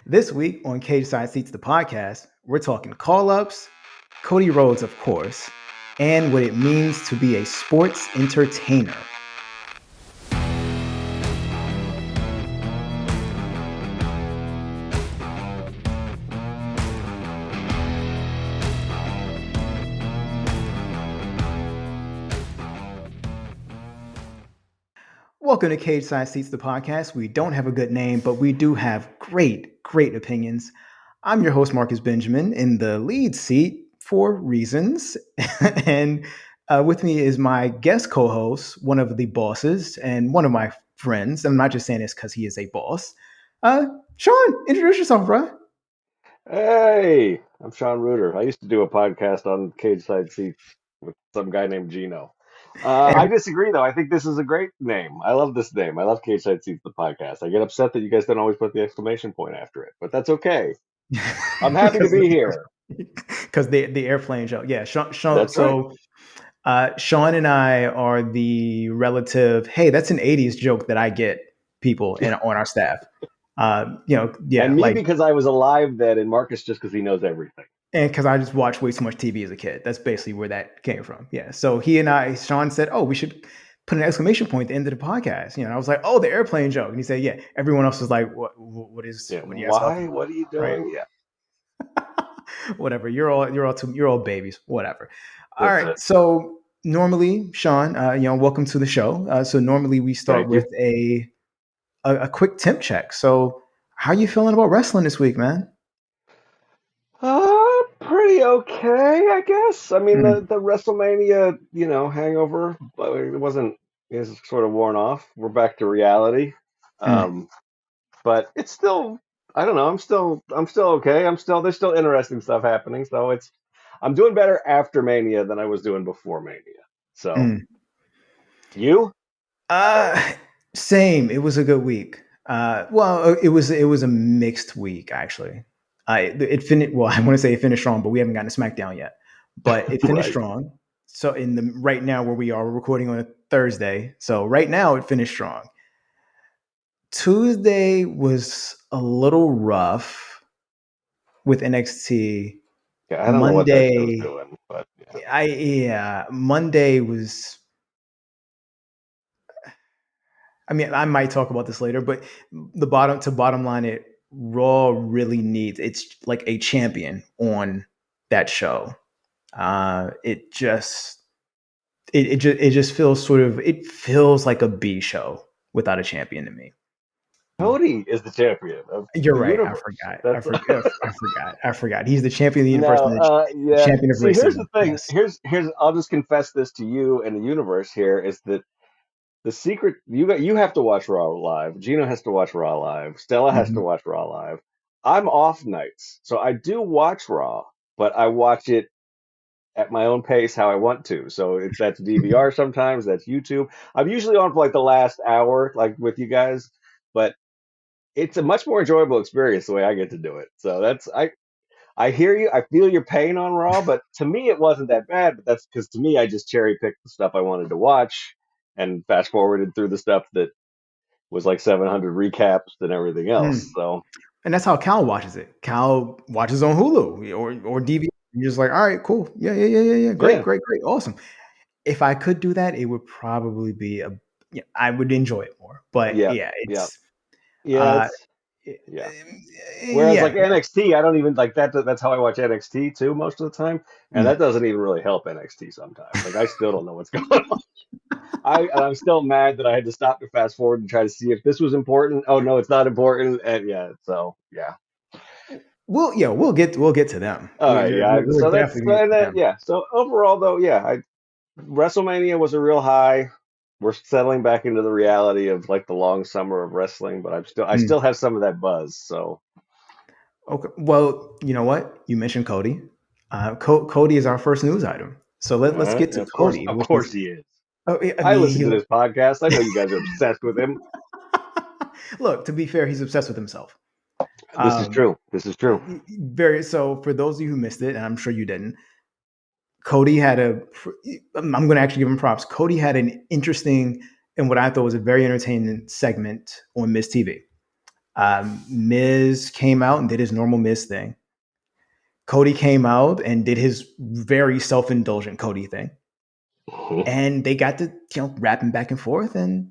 This week on Cageside Seats, the podcast, we're talking call-ups, Cody Rhodes, of course, and what it means to be a sports entertainer. Welcome to Cageside Seats, the podcast. We don't have a good name, but we do have great opinions. I'm your host, Marcus Benjamin, in the lead seat for reasons. and with me is my guest co-host, one of the bosses and one of my friends. I'm not just saying this because he is a boss. Sean, introduce yourself, bro. Hey, I'm Sean Rueter. I used to do a podcast on Cageside Seats with some guy named Gino. I disagree, though. I think this is a great name. I love this name. I love Cageside Seats, the podcast. I get upset that you guys don't always put the exclamation point after it, but that's okay. I'm happy to be here. Because the airplane joke. Yeah, Sean. That's right. So Sean and I are the relative. Hey, that's an '80s joke that I get people on our staff. And me because I was alive then, and Marcus just because he knows everything. And because I just watched way too much TV as a kid. That's basically where that came from. Yeah. So Sean said, "Oh, we should put an exclamation point at the end of the podcast." I was like, "Oh, the airplane joke," and he said, "Yeah." Everyone else was like, "What is? Yeah. What are you guys Why? talking about?" What are you doing? Right? Yeah. Whatever. You're all babies. Whatever. All That's right. it. So normally, Sean, welcome to the show. So normally we start with a quick temp check. So how you feeling about wrestling this week, man? Pretty okay, I guess. I mean, the WrestleMania, hangover, but it wasn't. It's sort of worn off. We're back to reality. But it's still. I don't know. I'm still okay. There's still interesting stuff happening. So I'm doing better after Mania than I was doing before Mania. So you? Same. It was a good week. Well, it was a mixed week actually. It finished. Well, I want to say it finished strong, but we haven't gotten to SmackDown yet. But it finished Right. strong. So right now where we are, we're recording on a Thursday. So right now it finished strong. Tuesday was a little rough with NXT. Yeah, I don't know what that show's Monday, doing, but yeah. Monday was. I mean, I might talk about this later, but the bottom line, Raw really needs it's like a champion on that show. It just feels like a B show without a champion to me. Cody is the champion of You're the right. universe. I forgot. He's the champion of the universe and the Yeah. champion of See, here's racism. the thing. Yes. Here's. I'll just confess this to you and the universe. Here is that the secret. You have to watch Raw live. Gino has to watch Raw live. Stella has to Mhm. watch Raw live. I'm off nights, so I do watch Raw, but I watch it at my own pace, how I want to. So that's DVR sometimes. That's YouTube. I'm usually on for like the last hour, like with you guys, but it's a much more enjoyable experience the way I get to do it. So I hear you. I feel your pain on Raw, but to me it wasn't that bad. But that's because to me I just cherry picked the stuff I wanted to watch and fast forwarded through the stuff that was like 700 recaps and everything else. So And that's how Cal watches it. Cal watches on Hulu or DVR. You're just like, all right, cool. Yeah. Great, yeah, great, great. Awesome. If I could do that, it would probably be I would enjoy it more. But yeah, yeah, yeah, it's yeah. uh It's yeah. Whereas yeah. like NXT, I don't even like that. That's how I watch NXT too most of the time, and Mm. that doesn't even really help NXT sometimes. Like I still don't know what's going on. I'm still mad that I had to stop to fast forward and try to see if this was important. Oh no, it's not important. And yeah, so yeah. We'll get to them. All right, yeah. We're So that's definitely gonna get and to then them. yeah. So overall though, yeah, WrestleMania was a real high. We're settling back into the reality of like the long summer of wrestling, but I Mm. still have some of that buzz. So Okay. Well, you know what? You mentioned Cody. Cody is our first news item. So let's get to Cody, of which course is he is. I I mean, listen to this podcast. I know you guys are obsessed with him. look, to be fair, he's obsessed with himself. This is Um, true. This is true. very so for those of you who missed it, and I'm sure you didn't, Cody had I'm going to actually give him props. Cody had an interesting and what I thought was a very entertaining segment on Miss TV. Miz came out and did his normal Miz thing. Cody came out and did his very self indulgent Cody thing. Mhm. And they got to, rapping back and forth. And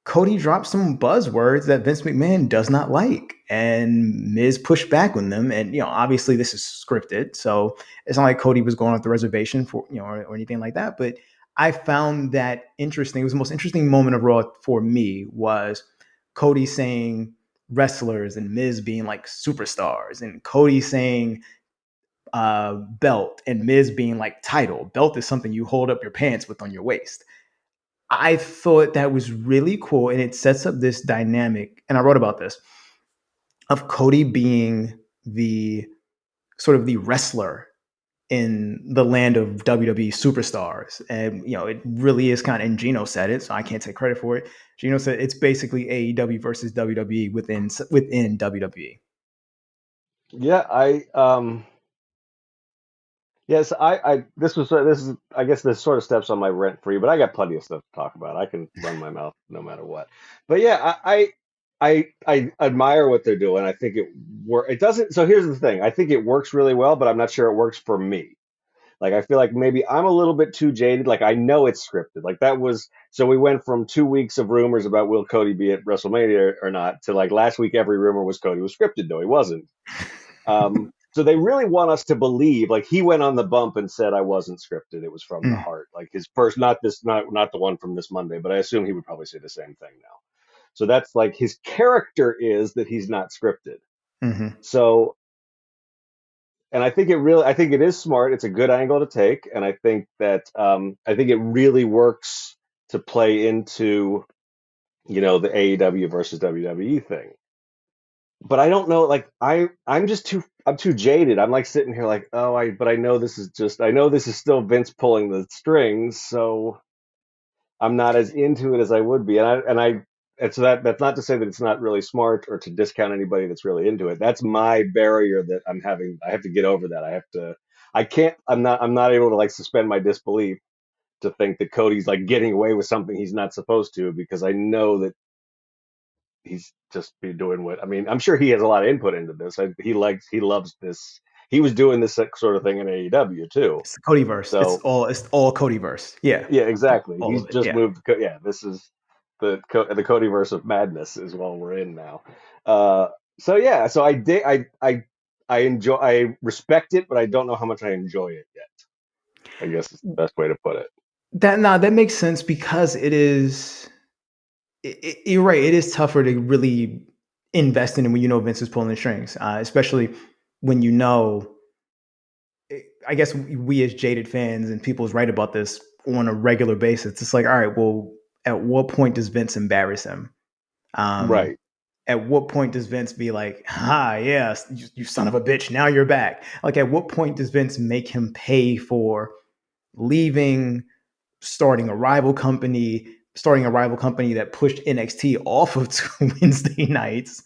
Cody dropped some buzzwords that Vince McMahon does not like, and Miz pushed back on them. And obviously this is scripted, so it's not like Cody was going off the reservation for or anything like that. But I found that interesting. It was the most interesting moment of Raw for me was Cody saying wrestlers and Miz being like superstars, and Cody saying belt and Miz being like title. Belt is something you hold up your pants with on your waist. I thought that was really cool, and it sets up this dynamic. And I wrote about this of Cody being the sort of the wrestler in the land of WWE superstars, and it really is kind of. And Gino said it, so I can't take credit for it. Gino said it's basically AEW versus WWE within WWE. Yeah, yes, this is I guess this sort of steps on my rent free, but I got plenty of stuff to talk about. I can run my mouth no matter what. But yeah, I admire what they're doing. I think it doesn't. So here's the thing. I think it works really well, but I'm not sure it works for me. Like I feel like maybe I'm a little bit too jaded. Like I know it's scripted. Like that was so we went from 2 weeks of rumors about will Cody be at WrestleMania or not to like last week every rumor was Cody was scripted. No, he wasn't. So they really want us to believe, like he went on the bump and said I wasn't scripted. It was from the Mm, heart. Like his first, not the one from this Monday, but I assume he would probably say the same thing now. So that's like his character is that he's not scripted. mm-hmm, So, and I think it is smart. It's a good angle to take, and I think it really works to play into the AEW versus WWE thing. But I don't know, like I'm too jaded. I'm like sitting here like, oh, I know I know this is still Vince pulling the strings, so I'm not as into it as I would be. And so that's not to say that it's not really smart or to discount anybody that's really into it. That's my barrier that I'm having. I have to get over that. I can't, I'm not able to like suspend my disbelief to think that Cody's like getting away with something he's not supposed to because I know that he's just be doing what I mean. I'm sure he has a lot of input into this. He loves this. He was doing this sort of thing in AEW too. it's the Codyverse. So It's all Codyverse. Yeah, yeah, exactly. all He's of it. just Yeah. moved. Yeah, this is the Codyverse of madness is what we're in now. Uh, so yeah, so I enjoy I respect it, but I don't know how much I enjoy it yet. I guess is the best way to put it. That makes sense because it is. You're right. It is tougher to really invest in it when Vince is pulling the strings, especially when I guess we as jaded fans and people's right about this on a regular basis. It's like, all right, well, at what point does Vince embarrass him? Um, Right. at what point does Vince be like, "Ah, yes, you son of a bitch, now you're back"? Like, at what point does Vince make him pay for leaving, starting a rival company that pushed NXT off of Wednesday nights?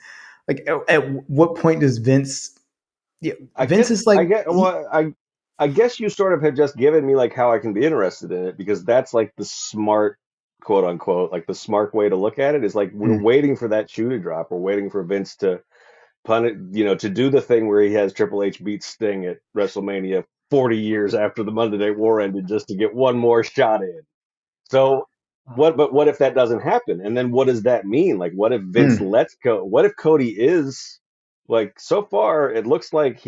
Like, at what point does Vince? Yeah, Vince is like, I get well I guess you sort of have just given me like how I can be interested in it because that's like the smart quote unquote like the smart way to look at it is like we're mm, waiting for that shoe to drop. We're waiting for Vince to pun it, to do the thing where he has Triple H beat Sting at WrestleMania 40 years after the Monday Night War ended just to get one more shot in. So what if that doesn't happen? And then what does that mean? Like what if Vince mm, lets go? What if Cody is like so far it looks like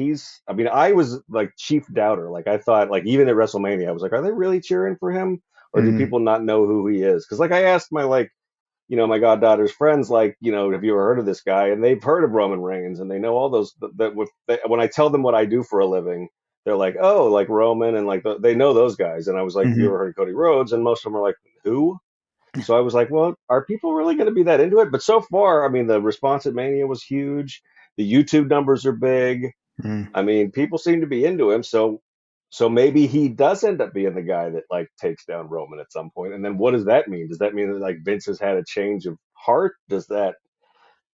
I mean, I was like chief doubter. Like I thought like even at WrestleMania, I was like, are they really cheering for him? Or do mm, people not know who he is? Because like I asked my like my goddaughter's friends, like, have you ever heard of this guy? And they've heard of Roman Reigns and they know all those when I tell them what I do for a living, they're like, oh, like Roman and like they know those guys. And I was like, you mm-hmm, ever heard of Cody Rhodes? And most of them are like, who? So I was like, well, are people really going to be that into it? But so far, I mean, the response at Mania was huge. The YouTube numbers are big. mm, I mean, people seem to be into him. So maybe he does end up being the guy that like takes down Roman at some point. And then what does that mean? Does that mean that like Vince has had a change of heart?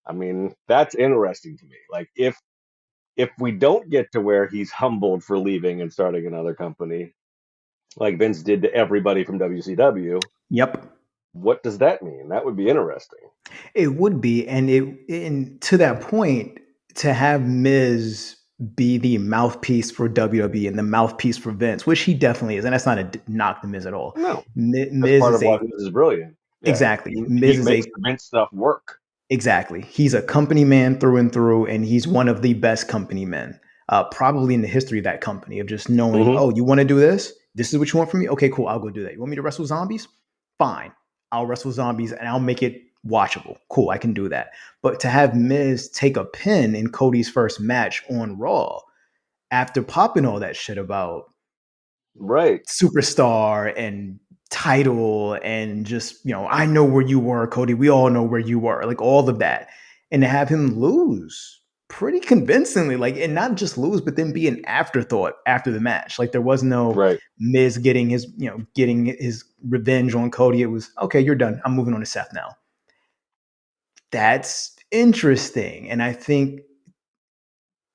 I mean, that's interesting to me. Like if we don't get to where he's humbled for leaving and starting another company, like Vince did to everybody from WCW, yep. what does that mean? That would be interesting. It would be, and to that point, to have Miz be the mouthpiece for WWE and the mouthpiece for Vince, which he definitely is, and that's not a knock to Miz at all. No, that's Miz part of is why a Miz is brilliant. Yeah, exactly. he Miz is a makes the Vince stuff work. exactly. He's a company man through and through, and he's one of the best company men, probably in the history of that company. Of just knowing, Hmm. oh, you want to do this? This is what you want from me? Okay, cool. I'll go do that. You want me to wrestle zombies? Fine. I'll wrestle zombies and I'll make it watchable. Cool, I can do that. But to have Miz take a pin in Cody's first match on Raw after popping all that shit about Right, superstar and title and just, I know where you were, Cody. We all know where you were, like all of that. And to have him lose pretty convincingly, like, and not just lose, but then be an afterthought after the match. Like there was no right, Miz getting his revenge on Cody. It was okay, you're done. I'm moving on to Seth now. That's interesting. And I think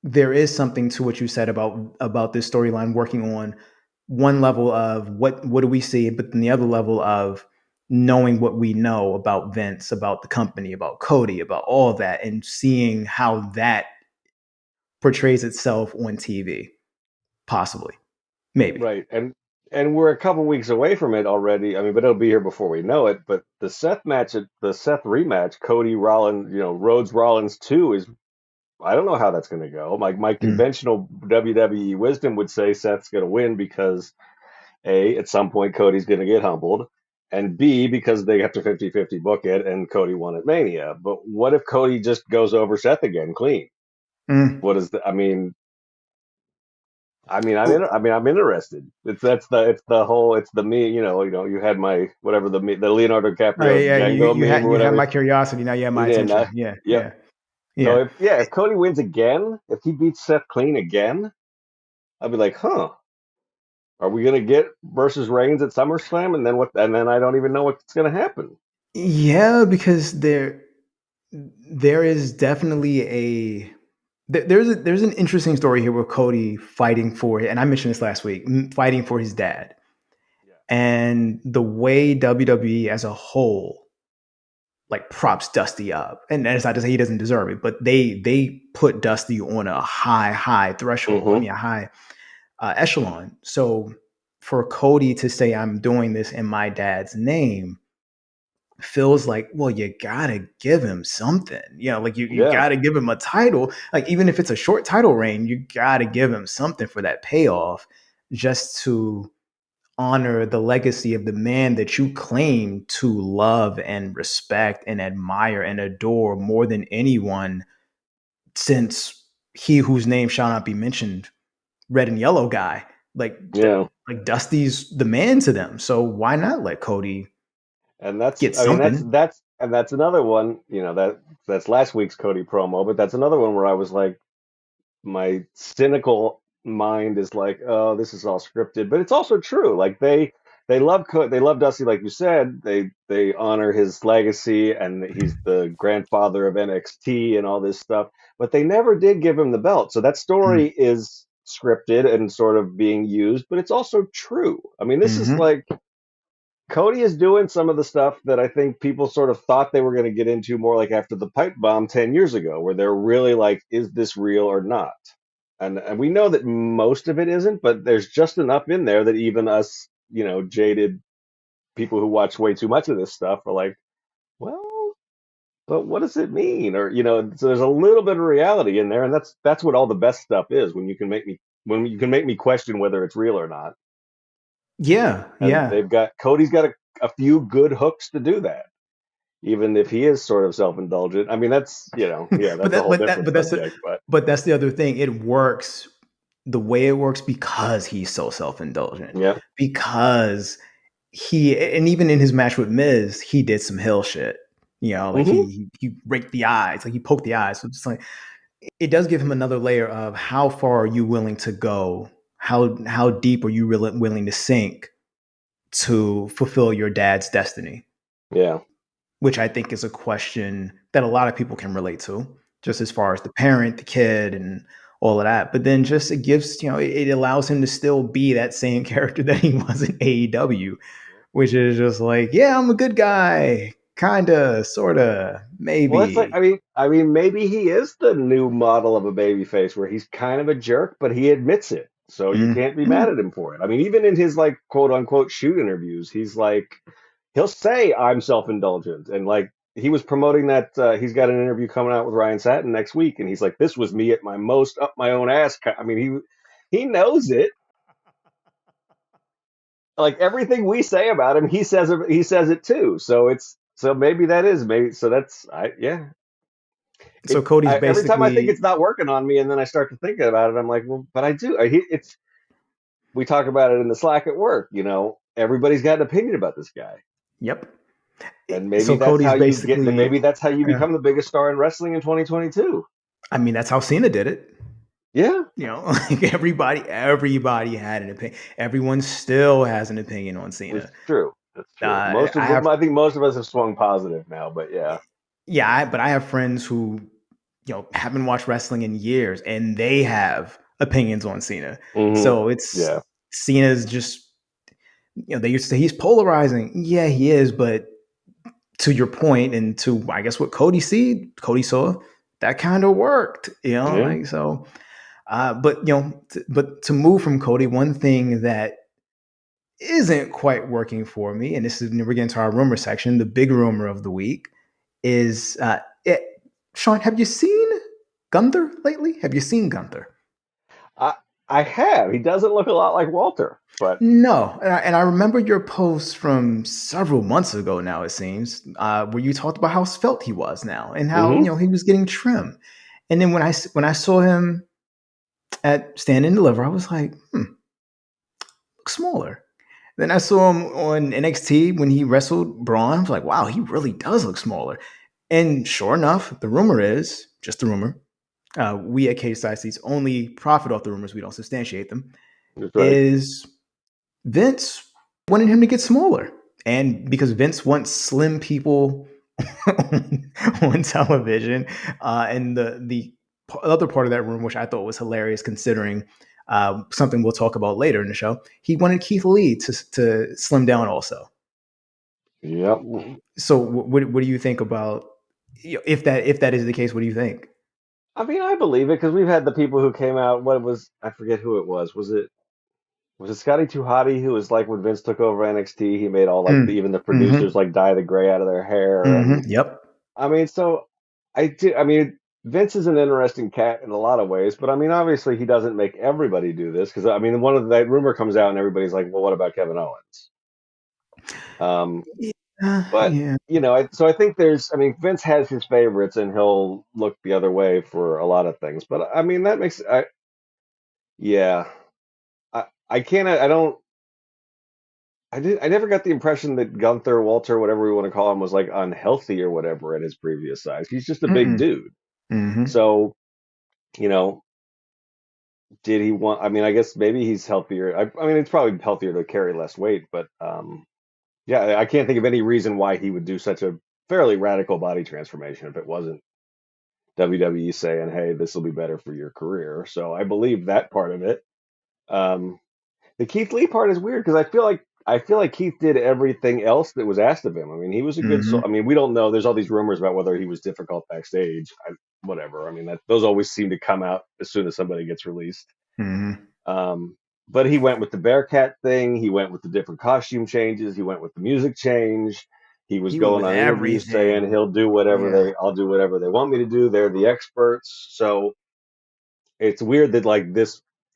there is something to what you said about this storyline working on one level of what do we see, but then the other level of knowing what we know about Vince, about the company, about Cody, about all of that, and seeing how that portrays itself on TV, possibly, maybe. right. And we're a couple weeks away from it already. I mean, but it'll be here before we know it. But the Seth rematch, Cody Rollins, Rhodes Rollins 2 is, I don't know how that's going to go. My Mm, conventional WWE wisdom would say Seth's going to win because A, at some point Cody's going to get humbled, and B, because they have to 50-50 book it and Cody won at Mania. But what if Cody just goes over Seth again clean? mm. What is the, I'm interested. It's the whole, it's the me, you had my, whatever, the Leonardo Oh DiCaprio yeah, you Django you meme had or you had whatever. my curiosity. Now you have my And attention. Yeah, yep. yeah, So yeah. if Cody wins again, if he beats Seth clean again, I'll be like, huh, are we gonna get versus Reigns at SummerSlam? And then what? And then I don't even know what's gonna happen. Yeah, because there is definitely there's an interesting story here with Cody fighting for, and I mentioned this last week, fighting for his dad, Yeah. and the way WWE as a whole like props Dusty up, and it's not to say he doesn't deserve it, but they put Dusty on a high threshold. I Hmm. mean, a high echelon. So for Cody to say I'm doing this in my dad's name feels like, well, you gotta give him something. Like you Yeah. gotta give him a title. Like even if it's a short title reign, you gotta give him something for that payoff, just to honor the legacy of the man that you claim to love and respect and admire and adore more than anyone since he whose name shall not be mentioned, red and yellow guy. Like Yeah. like Dusty's the man to them. So why not let Cody And that's, get I mean, something? that's another one. That's last week's Cody promo, but that's another one where I was like, my cynical mind is like, oh, this is all scripted, but it's also true. Like they love Dusty, like you said. They honor his legacy, and he's the grandfather of NXT and all this stuff. But they never did give him the belt, so that story is scripted and sort of being used. But it's also true. I mean, this is Mm-hmm. like Cody is doing some of the stuff that I think people sort of thought they were going to get into more like after the pipe bomb 10 years ago, where they're really like, is this real or not? And we know that most of it isn't, but there's just enough in there that even us, jaded people who watch way too much of this stuff are like, well, but what does it mean? Or, so there's a little bit of reality in there, and that's what all the best stuff is when you can make me question whether it's real or not. Yeah, And yeah. Cody's got a few good hooks to do that, even if he is sort of self-indulgent. I mean, yeah, but that's a that whole but that different but that's subject, but but that's the other thing. It works the way it works because he's so self-indulgent. yeah. Because and even in his match with Miz, he did some hill shit. Like Hmm. he raked the eyes, like he poked the eyes. So it's like it does give him another layer of how far are you willing to go? How deep are you really willing to sink to fulfill your dad's destiny? Yeah. Which I think is a question that a lot of people can relate to, just as far as the parent, the kid, and all of that. But then just it gives, it allows him to still be that same character that he was in AEW, which is just like, yeah, I'm a good guy, kinda, sorta, Well, it's like maybe. I mean, maybe he is the new model of a baby face where he's kind of a jerk, but he admits it. So you can't be mad Mhm. at him for it. I mean, even in his like quote unquote shoot interviews, he's like he'll say I'm self-indulgent and like he was promoting that he's got an interview coming out with Ryan Satin next week and he's like this was me at my most up my own ass. I mean, he knows it. Like everything we say about him, he says it too. So it's so maybe that is maybe so that's I yeah, So Cody's every time I think basically, it's not working on me, and then I start to think about it, I'm like, well, but I do. It's we talk about it in the Slack at work. You know, everybody's got an opinion about this guy, yep. and maybe So that's how Cody's you get. basically, Maybe that's how you yeah. become the biggest star in wrestling in 2022. I mean, that's how Cena did it. Yeah, You know, like everybody had an opinion. Everyone still has an opinion on it's Cena. true. That's true. Most I of them, have, I think, most of us have swung positive now. But yeah, yeah, but I have friends who, haven't watched wrestling in years, and they have opinions on Cena. hmm So it's yeah, Cena's just, they used to say he's polarizing. Yeah, he is, but to your point, and to I guess what Cody saw, that kind of worked. yeah. Like so. But but to move from Cody, one thing that isn't quite working for me, and this is we're getting to our rumor section. The big rumor of the week is Sean, have you seen Gunther lately? Have you seen Gunther? I I have. He doesn't look a lot like Walter, but No, and I remember your post from several months ago. Now it seems where you talked about how svelte he was now, and how hmm he was getting trim. And then when I saw him at Stand and Deliver, I was like, look smaller. Then I saw him on NXT when he wrestled Braun. I was like, wow, he really does look smaller. And sure enough, the rumor is just a rumor. We at Cageside Seats only profit off the rumors. We don't substantiate them. that's right. Is Vince wanted him to get smaller, and because Vince wants slim people on television, and the other part of that room, which I thought was hilarious, considering something we'll talk about later in the show, he wanted Keith Lee to slim down also. Yep. So, what do you think about, if that is the case? What do you think? I mean, I believe it because we've had the people who came out. What it was, I forget who it was. Was it Scotty Too Hottie who was like when Vince took over NXT, he made all like Mm. even the Mm-hmm. producers like dye the gray out of their hair, and Mm-hmm. Yep. I mean, so I do. I mean, Vince is an interesting cat in a lot of ways, but I mean, obviously he doesn't make everybody do this because I mean, one of that rumor comes out and everybody's like, well, what about Kevin Owens? Um, but Yeah. you know, so I think there's. I mean, Vince has his favorites and he'll look the other way for a lot of things, but I mean, that makes yeah. I can't. I don't. I never got the impression that Gunther, Walter, whatever we want to call him, was like unhealthy or whatever at his previous size. He's just a big Mm-mm. dude. Mm-hmm. So, you know, did he want? I mean, I guess maybe he's healthier. I mean, it's probably healthier to carry less weight, but yeah, I can't think of any reason why he would do such a fairly radical body transformation if it wasn't WWE saying, "Hey, this will be better for your career." So I believe that part of it. Um, The Keith Lee part is weird because I feel like Keith did everything else that was asked of him. I mean, he was a good Mm-hmm. I mean, we don't know. There's all these rumors about whether he was difficult backstage. Whatever. I mean, those always seem to come out as soon as somebody gets released. Mm-hmm. Um, but he went with the Bearcat thing. He went with the different costume changes. He went with the music change. He was He went going with on interviews saying everything. Yeah. I'll do whatever they want me to do. They're the experts. So it's weird that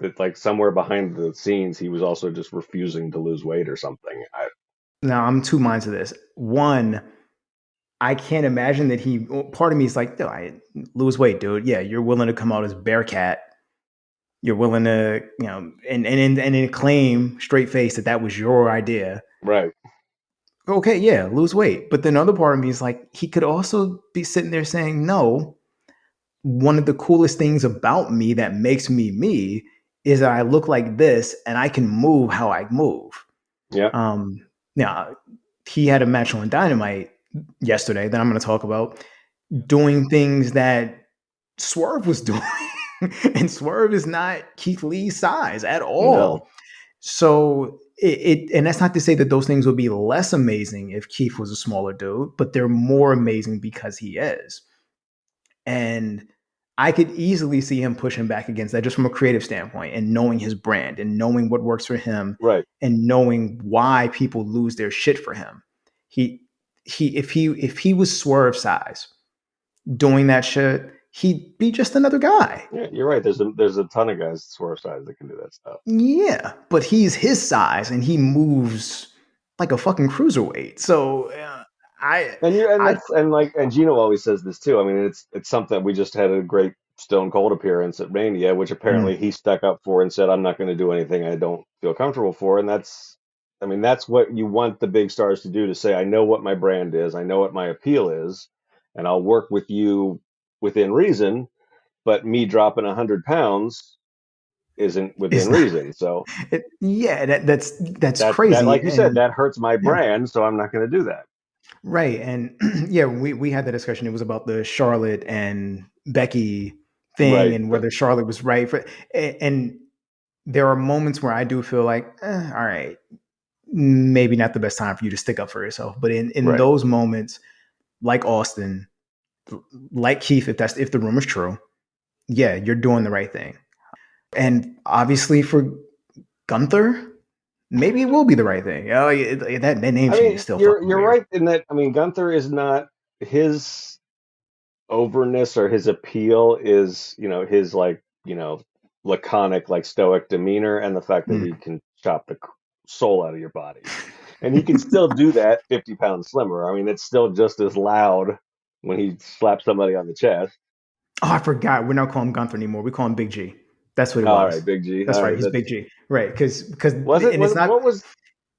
that like somewhere behind the scenes he was also just refusing to lose weight or something. Now I'm two minds of this. One, I can't imagine that he. Part of me is like, no, I lose weight, dude. Yeah, you're willing to come out as Bearcat. You're willing to, and claim straight face that was your idea. Right. Okay, yeah, lose weight. But then other part of me is like, he could also be sitting there saying, no, one of the coolest things about me that makes me me is that I look like this and I can move how I move. Yeah. Um, Now, he had a match on Dynamite yesterday that I'm going to talk about, doing things that Swerve was doing. And Swerve is not Keith Lee's size at No. all. So and that's not to say that those things would be less amazing if Keith was a smaller dude, but they're more amazing because he is. And I could easily see him pushing back against that just from a creative standpoint and knowing his brand and knowing what works for him Right. and knowing why people lose their shit for him. He if he was Swerve size doing that shit, he'd be just another guy. Yeah, you're right. There's a ton of guys Swerve size that can do that stuff. Yeah, but he's his size and he moves like a fucking cruiserweight. So I I And Gino always says this too. I mean, it's something we just had a great Stone Cold appearance at Mania, which apparently mm, he stuck up for and said, "I'm not going to do anything I don't feel comfortable for." And I mean, that's what you want the big stars to do, to say, "I know what my brand is, I know what my appeal is, and I'll work with you within reason." But me dropping 100 pounds isn't it's within not reason. So yeah, that's that, crazy. like you said, And that hurts my yeah, brand. So I'm not going to do that. right. And yeah, we had the discussion. It was about the Charlotte and Becky thing Right. and whether Charlotte was right for and there are moments where I do feel like, all right, maybe not the best time for you to stick up for yourself. But in Right. those moments, like Austin, like Keith, if the rumor's true, yeah, you're doing the right thing. And obviously for Gunther, maybe it will be the right thing. Oh, that name I change is mean, still fucking you're weird. right in that. I mean, Gunther is not, his overness or his appeal is, his, like, laconic, like, stoic demeanor, and the fact that he Mm. can chop the soul out of your body, and he can still do that 50 pounds slimmer. I mean, it's still just as loud when he slaps somebody on the chest. Oh, I forgot. We're not calling him Gunther anymore. We call him Big G. That's what it All was. right, Big G. That's All right. right, He's that's Big G. Right. Because was it and was it's not.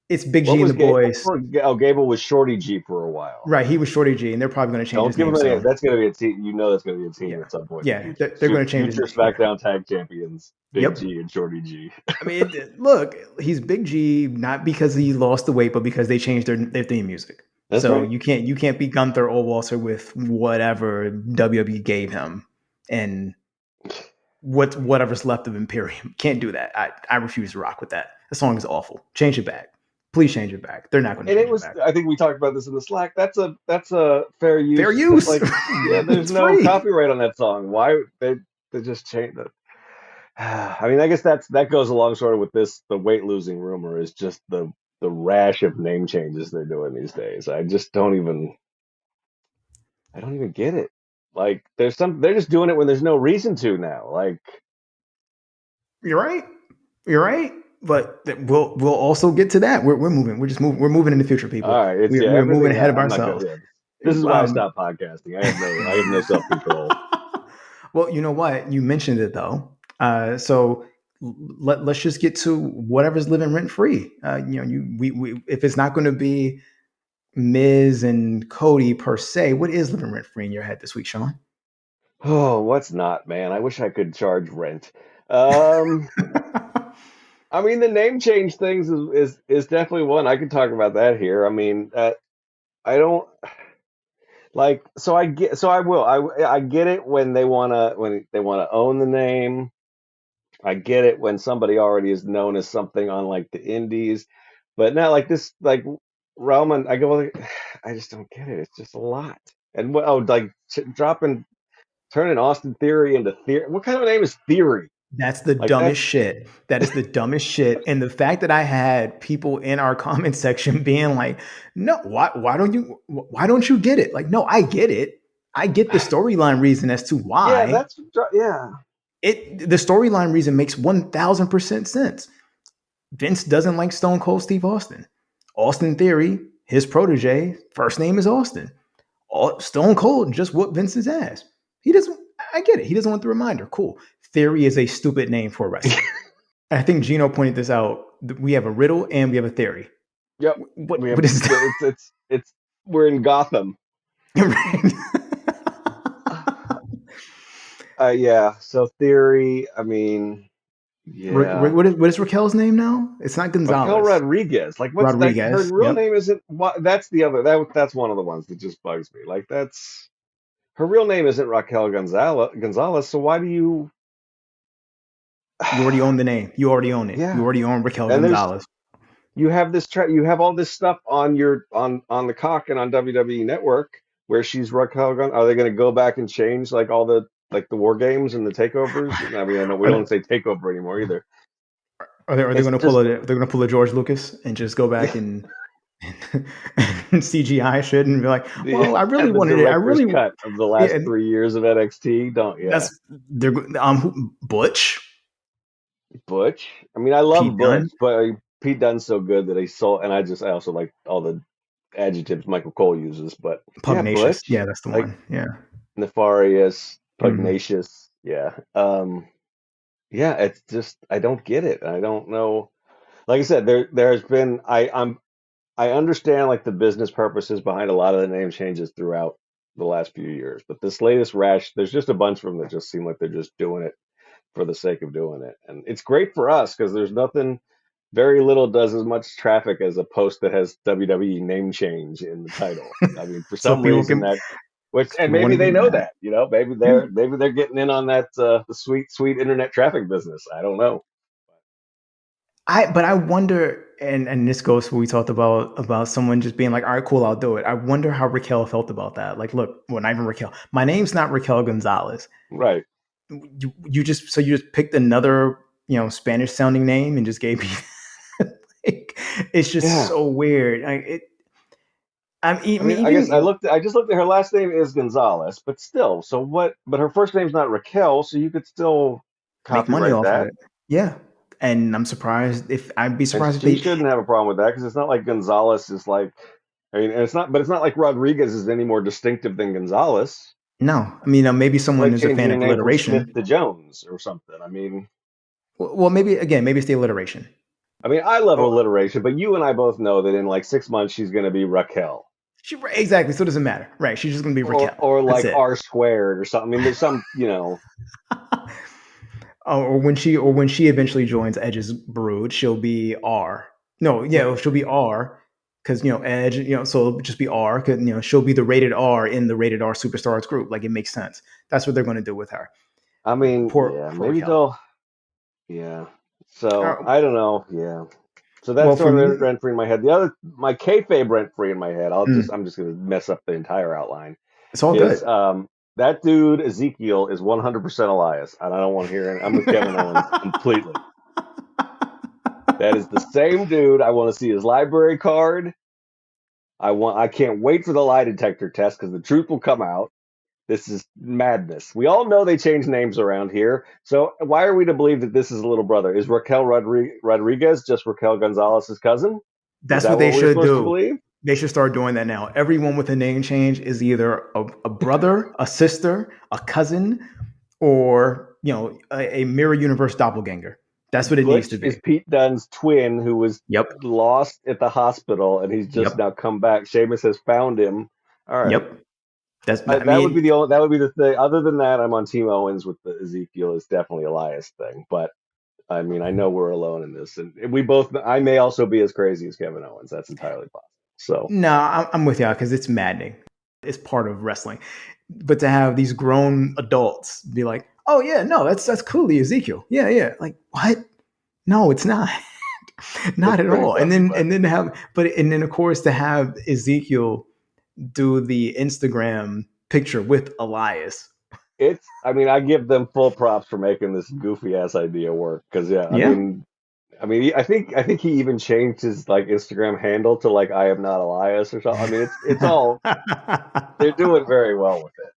It's Big what G and was the Gable boys. for? Oh, Gable was Shorty G for a while. Right. He was Shorty G, and they're probably going to change Don't his give name him any. soon. That's going to be a team. That's going to be a team Yeah. at some point in the Yeah. future. They're going to change his Future name. Yeah. SmackDown Tag Champions, Big Yep. G and Shorty G. I mean, look, he's Big G not because he lost the weight, but because they changed their theme music. That's So right. you can't beat Gunther or Walter with whatever WWE gave him and whatever's left of Imperium. Can't do that. I refuse to rock with that. The song is awful. Change it back. Please change it back. They're not going to And it change it was. back. I think we talked about this in the Slack. That's a fair Fair use. That's use. like, yeah. There's It's no free. copyright on that song. Why they just changed it? I mean, I guess that goes along sort of with this. The weight losing rumor is just the rash of name changes they're doing these days. I don't even get it. Like, they're just doing it when there's no reason to now. Like, You're right. You're right. But we'll also get to that. We're moving. We're just moving. We're moving in the future, all people. right, it's, yeah, We're moving everything. ahead of I'm not gonna. ourselves. Yeah, this is why I Um, stopped podcasting. I have no self control. well, you know what? You mentioned it though. So let's just get to whatever's living rent free. We if it's not going to be Miz and Cody per se, what is living rent free in your head this week, Sean? Oh, what's not, man? I wish I could charge rent. Um, I mean, the name change things is definitely one. I could talk about that here. I mean, I don't like. So I get. So I will. I get it when they wanna own the name. I get it when somebody already is known as something on, like, the indies, but now, like, this, like, Roman, I go, like, I just don't get it. It's just a lot. And like, turning Austin Theory into Theory. What kind of a name is Theory? That's the Like, dumbest shit. That is the dumbest shit. And the fact that I had people in our comment section being like, "No, why don't you get it?" Like, no, I get it. I get the storyline reason as to yeah, why. yeah, The storyline reason makes 1000% sense. Vince doesn't like Stone Cold Steve Austin. Austin Theory, his protege, first name is Austin. Stone Cold just whooped Vince's ass. He doesn't. I get it. He doesn't want the reminder. Cool. Theory is a stupid name for a wrestler. I think Gino pointed this out. We have a riddle and we have a theory. yep. What We have what is it's we're in Gotham. that? Yeah. So Theory. I mean, yeah. What is Raquel's name now? It's not Raquel Gonzalez. Rodriguez. Like, what's that? Her Rodriguez. real Yep. name isn't. That's the other. That's one of the ones that just bugs me. Like, that's her real name isn't Raquel Gonzalez. So why do you? You already own the name. You already own it. You Yeah. already own Raquel And there's Gonzalez. you have you have all this stuff on your on the cock and on WWE Network where she's Raquel Gun. Are they going to go back and change like all the like the war games and the takeovers? I mean, I know we Are don't they, say takeover anymore either. are they It's going to pull just a they're going to pull a George Lucas and just go back and CGI shit and be like, the well, I really the wanted it. I director's really cut of the last yeah. 3 years of NXT. Don't yeah. That's they're Butch, Butch. I mean, I love Pete Butch, Dunne, but Pete Dunne's so good that he sold, and I also like all the adjectives Michael Cole uses. But yeah, Pugnacious. Butch, Yeah, that's the like one. Yeah. nefarious, Mhm. pugnacious. Yeah. Yeah, it's just I don't get it. I don't know. Like I said, there's been I understand like the business purposes behind a lot of the name changes throughout the last few years, but this latest rash, there's just a bunch of them that just seem like they're just doing it for the sake of doing it. And it's great for us because there's nothing, very little does as much traffic as a post that has WWE name change in the title. I mean, for So some reason that, which, and people want maybe to they get know mad. that, you know, Yeah. maybe they're getting in on that, the sweet internet traffic business. I don't know. But I wonder, and this goes to what we talked about someone just being like, all right, cool, I'll do it. I wonder how Raquel felt about that. Like, look, well, not even Raquel. My name's not Raquel Gonzalez. Right. You just picked another Spanish sounding name and just gave me like, it's just Yeah. so weird. I mean mean, I guess even I just looked at her last name is Gonzalez, but still, so what, but her first name's not Raquel, so you could still make money copyright off of that. it. Yeah, and I'd be And surprised if she they shouldn't have a problem with that because it's not like Gonzalez is like, I mean, and it's not, but it's not like Rodriguez is any more distinctive than Gonzalez. no. I mean, maybe It's someone like is a changing fan your of name from Smith alliteration. to Jones or something. Well, maybe it's the alliteration. I mean, I love Or, alliteration, but you and I both know that in like 6 months she's going to be Raquel exactly. So it doesn't matter, right? She's just gonna be Raquel. or That's like it. R squared or something. I mean, there's some, you know, Or when she eventually joins Edge's brood, she'll be R. No, yeah, right. she'll be R because Edge, so it'll just be R because she'll be the rated R in the rated R superstars group. Like it makes sense. That's what they're going to do with her. I mean, yeah, Poor maybe Raquel. they'll, yeah. So Uh, I don't know. Yeah. So well, that's for sort of me, rent free in my head. The other, my kayfabe rent free in my head. mm, I'm just gonna mess up the entire outline. it's all Is good. that dude Ezekiel is 100% Elias, and I don't want to hear it. I'm with Kevin Owens completely. That is the same dude. I want to see his library card. I can't wait for the lie detector test because the truth will come out. This is madness. We all know they change names around here. So why are we to believe that this is a little brother? Is Raquel Rodriguez just Raquel Gonzalez's cousin? Is That's that what they what we're should supposed to do. believe? They should start doing that now. Everyone with a name change is either a brother, a sister, a cousin, or a mirror universe doppelganger. That's what it needs to Butch be. is Pete Dunne's twin who was Yep. lost at the hospital and he's just Yep. now come back. Sheamus has found him. All right. Yep. I That would be mean, the only, that would be the thing. Other than that, I'm on Team Owens with the Ezekiel is definitely Elias thing. But I mean, I know we're alone in this, and we both. I may also be as crazy as Kevin Owens. That's entirely possible. So no, I'm with you because it's maddening. It's part of wrestling. But to have these grown adults be like, "Oh yeah, no, that's clearly Ezekiel." Yeah, yeah. Like what? No, it's not. it's Not at pretty all. And funny, then but of course to have Ezekiel do the Instagram picture with Elias. it's. I mean, I give them full props for making this goofy ass idea work. Because yeah, Yeah. I think he even changed his like Instagram handle to like I am not Elias or something. I mean, it's all they're doing very well with it.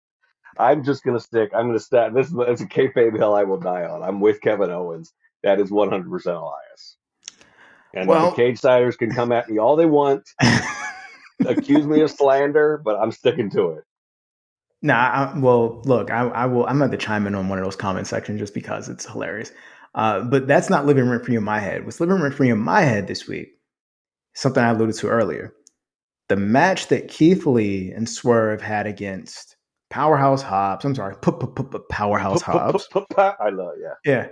I'm just gonna stick. I'm gonna stat. This is it's a kayfabe hill I will die on. I'm with Kevin Owens. That is 100% Elias. And the Well, cage siders can come at me all they want, accuse me of slander, but I'm sticking to it. well, look, I will. I'm going to chime in on one of those comment sections just because it's hilarious. But that's not living rent free in my head. What's living rent free in my head this week? Something I alluded to earlier. The match that Keith Lee and Swerve had against Powerhouse Hobbs. I'm sorry, Powerhouse Hobbs. I love, yeah. Yeah,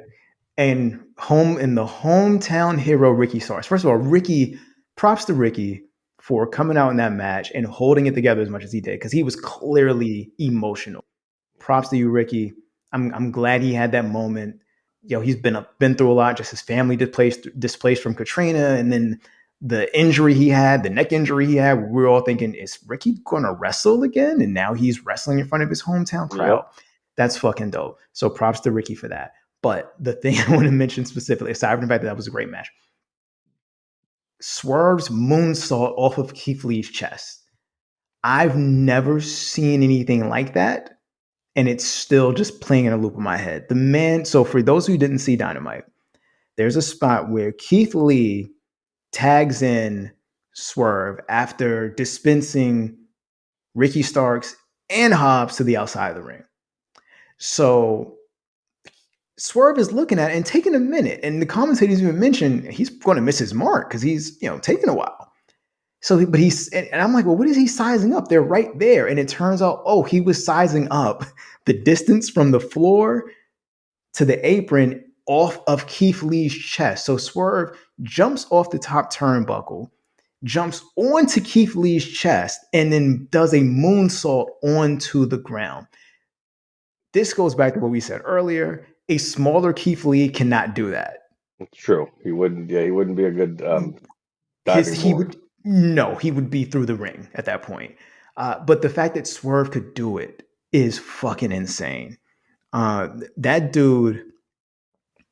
and home in the hometown hero Ricky Starks. First of all, Ricky, props to Ricky for coming out in that match and holding it together as much as he did because he was clearly emotional. Props to you, Ricky. I'm glad he had that moment. He's been through a lot. Just his family displaced from Katrina, and then the injury he had, the neck injury he had, we were all thinking, is Ricky going to wrestle again? And now he's wrestling in front of his hometown Yep. crowd. That's fucking dope. So props to Ricky for that. But the thing I want to mention specifically, aside from the fact that that was a great match, Swerve's moonsault off of Keith Lee's chest. I've never seen anything like that. And it's still just playing in a loop in my head. The man, so for those who didn't see Dynamite, there's a spot where Keith Lee tags in Swerve after dispensing Ricky Starks and Hobbs to the outside of the ring. So Swerve is looking at it and taking a minute. And the commentators even mentioned he's going to miss his mark because he's, taking a while. So, but and I'm like, well, what is he sizing up? They're right there. And it turns out, oh, he was sizing up the distance from the floor to the apron off of Keith Lee's chest. So Swerve jumps off the top turnbuckle, jumps onto Keith Lee's chest, and then does a moonsault onto the ground. This goes back to what we said earlier. A smaller Keith Lee cannot do that. It's true. He wouldn't. Yeah, he wouldn't be a good His diving he board. would no, he would be through the ring at that point. But the fact that Swerve could do it is fucking insane. That dude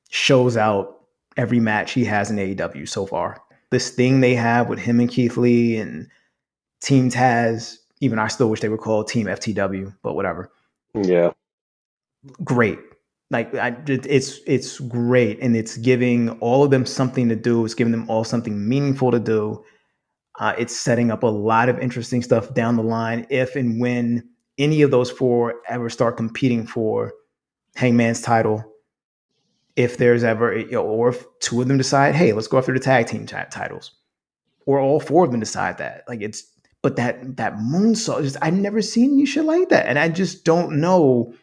shows out every match he has in AEW so far. This thing they have with him and Keith Lee and Team Taz, even I still wish they were called Team FTW, but whatever. Yeah. Great. It's great, and it's giving all of them something to do. It's giving them all something meaningful to do. It's setting up a lot of interesting stuff down the line if and when any of those four ever start competing for Hangman's title. If there's ever, or if two of them decide, hey, let's go after the tag team titles, or all four of them decide that, but that moonsault, I never seen any shit like that, and I just don't know.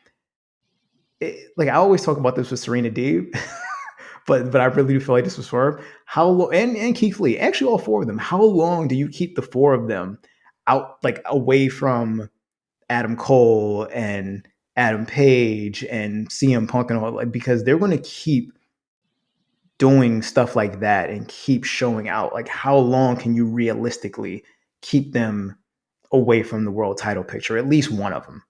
I always talk about this with Serena Deeb, but I really do feel like this was Swerve. How long, and Keith Lee, actually all four of them. How long do you keep the four of them out, away from Adam Cole and Adam Page and CM Punk and all, because they're going to keep doing stuff like that and keep showing out. How long can you realistically keep them away from the world title picture? At least one of them.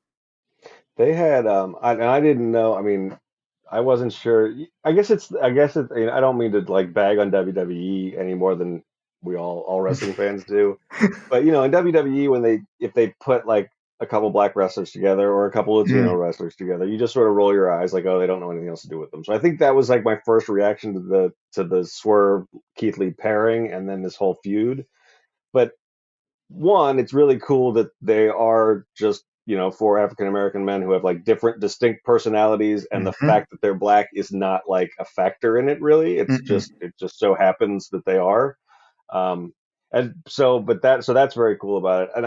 They had and I didn't know. I mean, I wasn't sure. I guess it's. I don't mean to like bag on WWE any more than we all wrestling fans do. But in WWE, when if they put like a couple black wrestlers together or a couple Latino Mm, wrestlers together, you just sort of roll your eyes like, oh, they don't know anything else to do with them. So I think that was like my first reaction to the Swerve Keith Lee pairing and then this whole feud. But one, it's really cool that they are just, four African American men who have like different distinct personalities, and the mhm, fact that they're black is not like a factor in it really. mm-mm. It just so happens that they are. Um, and so, so that's very cool about it. And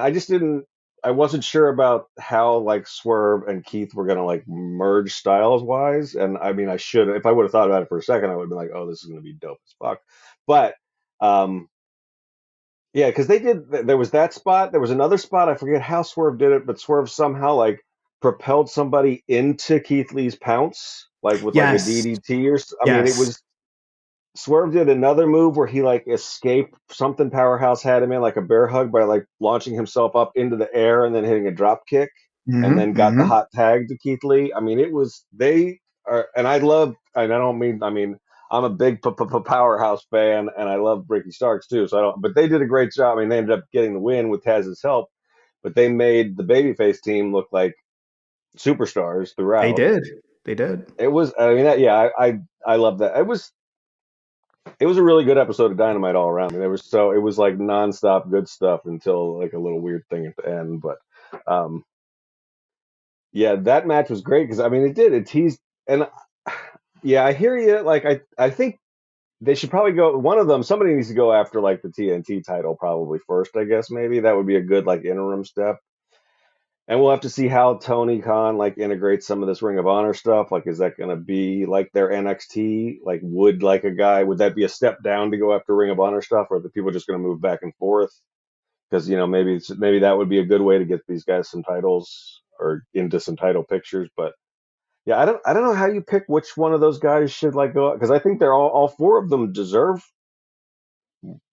I wasn't sure about how like Swerve and Keith were gonna like merge styles wise. And I mean, if I would have thought about it for a second, I would have been like, oh, this is gonna be dope as fuck. But um, yeah, because there was that spot. There was another spot. I forget how Swerve did it, but Swerve somehow like propelled somebody into Keith Lee's pounce, like with like a Yes, DDT I mean, it yes. was Swerve did another move where he like escaped something Powerhouse had him in, like a bear hug, by like launching himself up into the air and then hitting a drop kick, and Hmm, then got the hmm. hot tag to Keith Lee. I mean, it was they are, and and I don't mean, I mean, I'm a big Powerhouse fan, and I love Ricky Starks too. So I don't, but they did a great job. I mean, they ended up getting the win with Taz's help, but they made the babyface team look like superstars They throughout. did. They did. It was, I mean, yeah, I love that. It was a really good episode of Dynamite all around. I mean, it was like nonstop good stuff until like a little weird thing at the end. But um, yeah, that match was great because I mean, it teased, and yeah, I hear you. Like, I think they should probably go. One of them, somebody needs to go after like the TNT title probably first. I guess maybe that would be a good like interim step. And we'll have to see how Tony Khan like integrates some of this Ring of Honor stuff. Like, is that going to be like their NXT? Like, would that be a step down to go after Ring of Honor stuff, or are the people just going to move back and forth? Because maybe that would be a good way to get these guys some titles or into some title pictures. But yeah, I don't know how you pick which one of those guys should like go, because I think they're all four of them deserve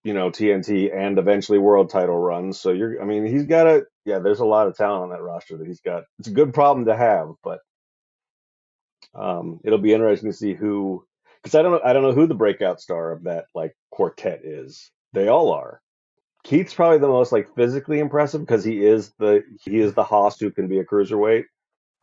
TNT and eventually world title runs. So I mean, there's a lot of talent on that roster that he's got. It's a good problem to have, but it'll be interesting to see because I don't know who the breakout star of that like quartet is. They all are. Keith's probably the most like physically impressive because he is the hoss who can be a cruiserweight.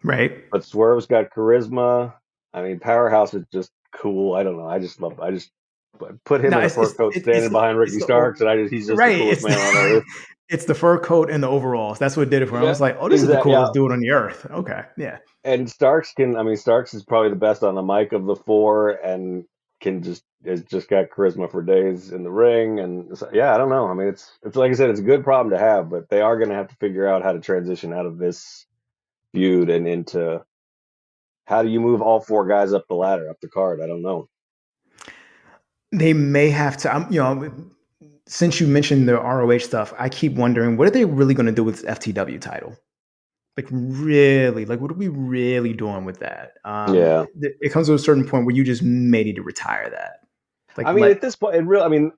Right. But Swerve's got charisma. I mean, Powerhouse is just cool. I don't know. I just put him No, in a fur coat standing behind Ricky Starks, and he's just the right. coolest man on earth. It's the fur coat and the overalls. That's what did it for him. I Yeah, was like, oh, this is the exactly. Yeah, coolest dude on the earth. Okay, yeah. and Starks is probably the best on the mic of the four, and has just got charisma for days in the ring, and so, yeah, I don't know. I mean, it's like I said, it's a good problem to have, but they are going to have to figure out how to transition out of this feud and into how do you move all four guys up the ladder, up the card. I don't know. They may have to. Since you mentioned the ROH stuff, I keep wondering what are they really going to do with this FTW title? Like, really, like, what are we really doing with that? Yeah. It comes to a certain point where you just may need to retire that. Like, I mean, at this point,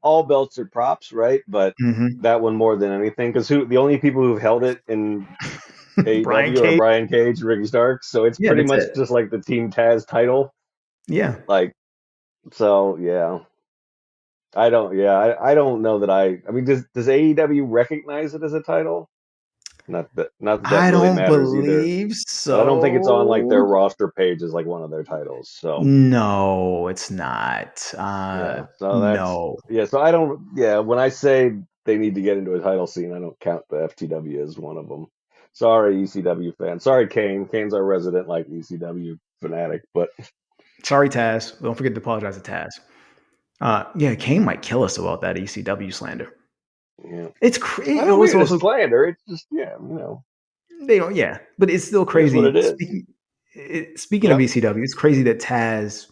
all belts are props, right? But Mhm. that one more than anything, because the only people who've held it in Brian AEW are Cage. Brian Cage, and Ricky Starks. So it's Yeah, pretty that's much it. just like the Team Taz title. Yeah, Like, so yeah, I don't know that I mean, does AEW recognize it as a title? Not that that I really don't matters either. believe But I don't think it's on like so. their roster page as like one of their titles. So No, it's not. yeah, so No. so I don't, yeah, when I say they need to get into a title scene, I don't count the FTW as one of them. Sorry, ECW fans. Sorry, Kane. Kane's our resident like ECW fanatic, but Sorry, Taz. Don't forget to apologize to Taz. Yeah, Kane might kill us about that ECW slander. yeah, It's I crazy. don't mean it as Also, slander. It's just they don't. Yeah, but it's still it is what it crazy. is. Speaking of Yep, ECW, it's crazy that Taz,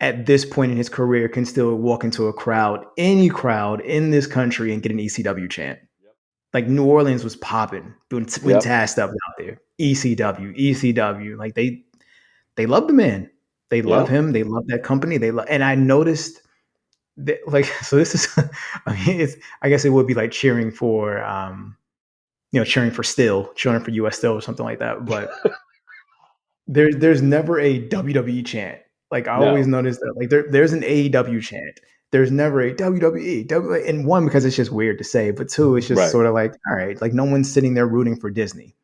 at this point in his career, can still walk into a crowd, any crowd in this country, and get an ECW chant. yep, Like New Orleans was popping when yep, Taz stepped out there. ECW, ECW. Like they love the man. They love yeah. him. They love that company. And I noticed that, like, so this is, I mean, I guess it would be like cheering for, cheering for Still, cheering for US Still or something like that. But there's never a WWE chant. Like I always No, notice that, like there's an AEW chant. There's never a WWE. And one, because it's just weird to say, but two, it's just right, sort of like, all right, like no one's sitting there rooting for Disney.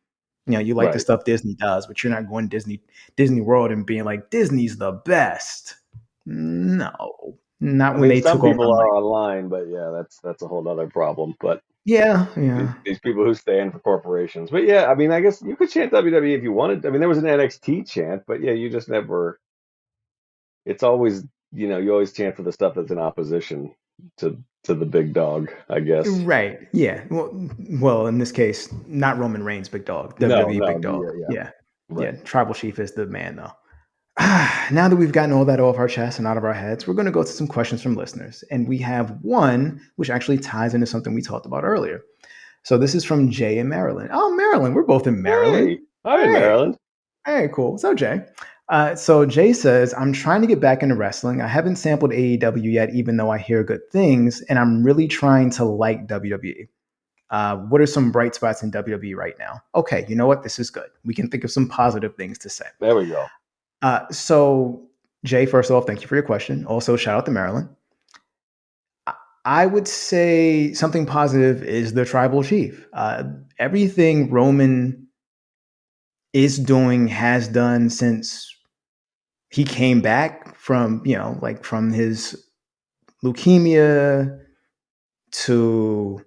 You like the right. stuff Disney does, but you're not going Disney World and being like Disney's the best. No, not I when mean, they some took over people are Mike. online, but yeah, that's a whole other problem. But Yeah, yeah. these people who stand for corporations. But yeah, I mean, I guess you could chant WWE if you wanted. I mean, there was an NXT chant, but yeah, you just never. It's always, you always chant for the stuff that's in opposition to the big dog, I guess. Right. Yeah. Well, in this case, not Roman Reigns, big dog. No, WWE, no, big dog. yeah, Yeah. Yeah. right. Tribal Chief is the man, though. Now that we've gotten all that off our chest and out of our heads, we're going to go to some questions from listeners. And we have one which actually ties into something we talked about earlier. So this is from Jay in Maryland. Oh, Maryland. We're both in Maryland. Hey, hi, Hey. Maryland. Hey, cool. What's up, Jay? So Jay says, I'm trying to get back into wrestling. I haven't sampled AEW yet, even though I hear good things, and I'm really trying to like WWE. What are some bright spots in WWE right now? Okay, you know what? This is good. We can think of some positive things to say. There we go. So, Jay, first off, thank you for your question. Also, shout out to Maryland. I would say something positive is the tribal chief. Everything Roman is doing, has done since he came back from, like from his leukemia to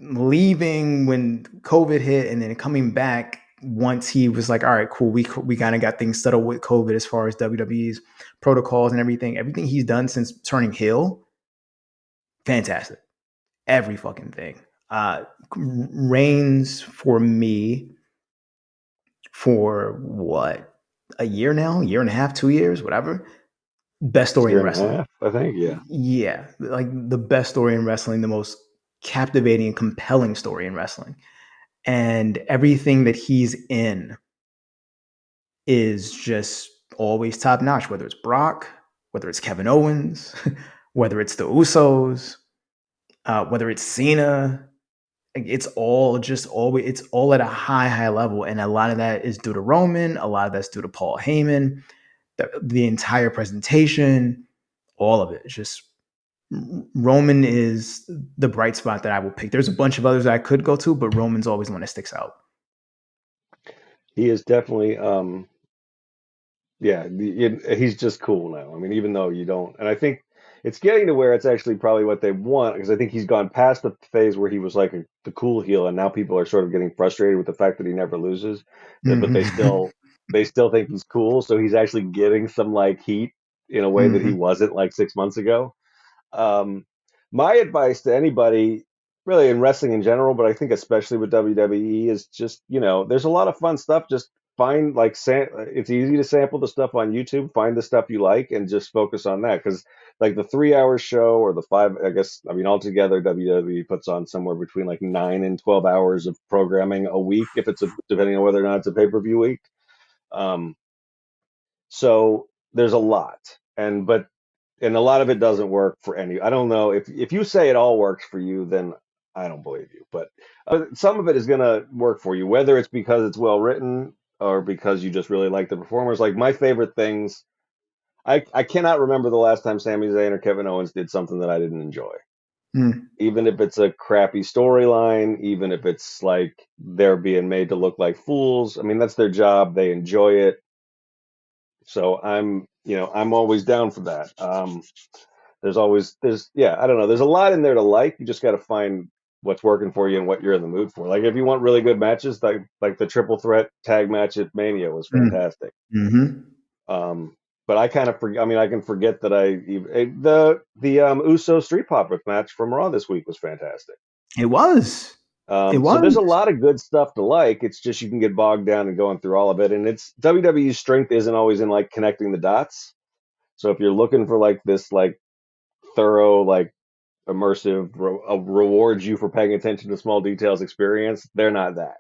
leaving when COVID hit and then coming back once he was like, all right, cool. We kind of got things settled with COVID as far as WWE's protocols and everything. Everything he's done since turning heel, fantastic. Every fucking thing. Reigns for me for what, a year now, year and a half, 2 years, whatever. Best story Year in and a wrestling. half, I think. Yeah. Yeah, like the best story in wrestling, the most captivating and compelling story in wrestling. And everything that he's in is just always top notch, whether it's Brock, whether it's Kevin Owens, whether it's the Usos, whether it's Cena. It's all just always it's all at a high level, and a lot of that is due to Roman. A lot of that's due to Paul Heyman. The entire presentation, all of it. It's just Roman is the bright spot that I will pick. There's a bunch of others that I could go to, but Roman's always the one that sticks out. He is definitely, yeah, he's just cool now. I mean, even though you don't, and I think it's getting to where it's actually probably what they want, because I think he's gone past the phase where he was like the cool heel, and now people are sort of getting frustrated with the fact that he never loses, but Mm-hmm. they still think he's cool, so he's actually getting some like heat in a way that he Mm-hmm. wasn't like 6 months ago. Um, my advice to anybody, really in wrestling in general, but I think especially with WWE, is just, there's a lot of fun stuff. Just find like it's easy to sample the stuff on YouTube. Find the stuff you like and just focus on that. Because like the 3 hour show or the five, I guess, I mean, altogether WWE puts on somewhere between like 9 and 12 hours of programming a week, if it's depending on whether or not it's a pay-per-view week. Um, so there's a lot, and a lot of it doesn't work for any. I don't know if you say it all works for you, then I don't believe you. But some of it is going to work for you, whether it's because it's well written or because you just really like the performers. Like my favorite things, I cannot remember the last time Sami Zayn or Kevin Owens did something that I didn't enjoy. Mm. Even if it's a crappy storyline, even if it's like they're being made to look like fools. I mean, that's their job. They enjoy it. So I'm always down for that. Yeah, I don't know. There's a lot in there to like. You just got to find what's working for you and what you're in the mood for. Like if you want really good matches, like the triple threat tag match at Mania was Mm. fantastic. Mm-hmm. But I kind of forget. I mean, I can forget that the Uso Street Profits match from Raw this week was fantastic. It was. It So there's a was. lot of good stuff to like. It's just you can get bogged down and going through all of it. And it's WWE's strength isn't always in like connecting the dots. So if you're looking for like this like thorough like immersive rewards you for paying attention to small details experience, they're not that.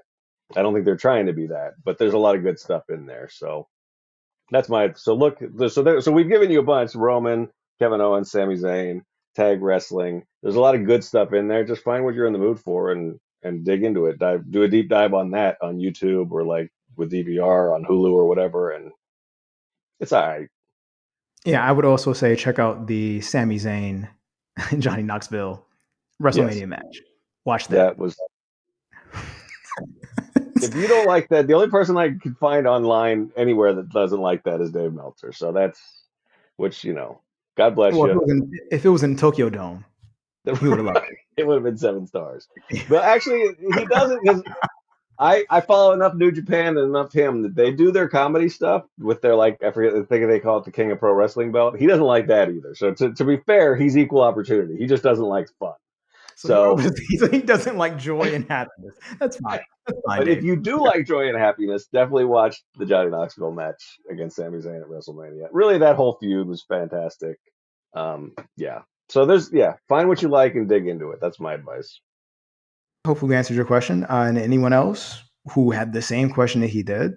I don't think they're trying to be that, but there's a lot of good stuff in there. So that's my so look so we've given you a bunch: Roman, Kevin Owens, Sami Zayn, tag wrestling. There's a lot of good stuff in there. Just find what you're in the mood for and dig into it. Do a deep dive on that on YouTube or like with DVR on Hulu or whatever, and it's all right. Yeah, I would also say check out the Sami Zayn Johnny Knoxville Yes, WrestleMania match. Watch that. that was. If you don't like that, the only person I could find online anywhere that doesn't like that is Dave Meltzer. So that's which God bless Well, you. if it was in Tokyo Dome, he would have loved It would have been 7 stars. it. But actually, he doesn't because I follow enough New Japan and enough him that they do their comedy stuff with their like I forget the thing they call it the King of Pro Wrestling belt. He doesn't like that either. So to be fair, he's equal opportunity. He just doesn't like fun. So So he doesn't like joy and happiness. That's fine. That's fine, but if Dave. you do like joy and happiness, definitely watch the Johnny Knoxville match against Sami Zayn at WrestleMania. Really, that whole feud was fantastic. Yeah. So find what you like and dig into it. That's my advice. Hopefully, we answered your question. And anyone else who had the same question that he did,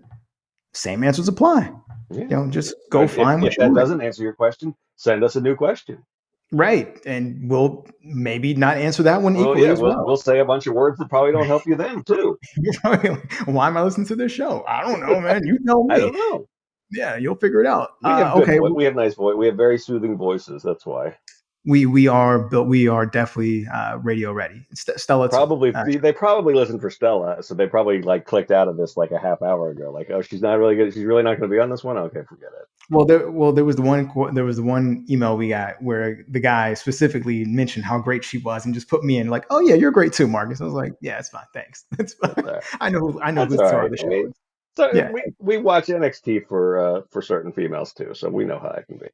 same answers apply. Yeah. Just go find what If you that like. doesn't answer your question, send us a new question. Right. And we'll maybe not answer that one Well, equally yeah, as we'll well. say a bunch of words that probably don't help you then too. You're probably like, why am I listening to this show? I don't know, man. You tell I me. don't know. Yeah, you'll figure it out. We have Okay. we have nice voice. We have very soothing voices. That's why. We are built. We are definitely radio ready. Stella too. Probably they probably listened for Stella, so they probably like clicked out of this like a half hour ago. Like, oh, she's not really good. She's really not going to be on this one. Okay, forget it. There was the one email we got where the guy specifically mentioned how great she was and just put me in like, oh yeah, you're great too, Marcus. I was like, yeah, it's fine, thanks. It's fine. That's all right. I know That's who's all star of right. the I show mean, is. so Yeah, we watch NXT for certain females too, so we know how that can be.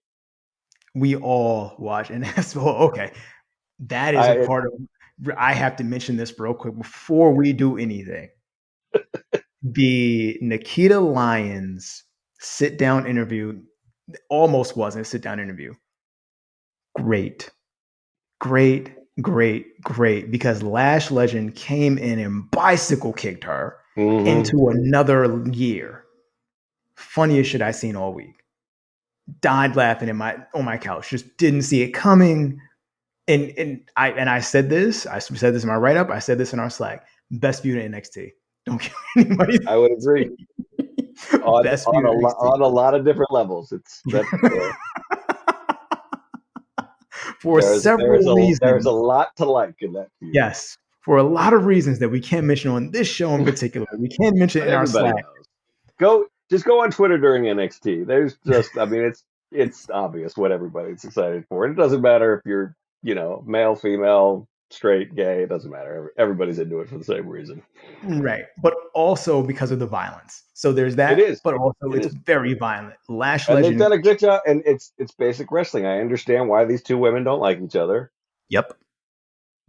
we all watch, and that's okay. That is a I part of. I have to mention this real quick before we do anything. The Nikita Lyons sit down interview almost wasn't a sit down interview. Great, great, great. Because Lash Legend came in and bicycle kicked her mm-hmm. into another year. Funniest shit I seen all week. died laughing on my couch. Just didn't see it coming. And I said this. I said this in my write up. I said this in our Slack. Best feud in NXT. Don't care what anybody I would agree best feud in NXT on a lot of different levels. for several there's a reasons. lot to like in that feud. Yes, for a lot of reasons that we can't mention on this show in particular. We can't mention it But in our everybody Slack. knows. Just go on Twitter during NXT. There's just, I mean, it's obvious what everybody's excited for. And it doesn't matter if you're, male, female, straight, gay. It doesn't matter. Everybody's into it for the same reason. Right. But also because of the violence. So there's It that, is. but also It it's is. very violent. Lash And they've Legend. done a good job. And it's basic wrestling. I understand why these two women don't like each other. Yep.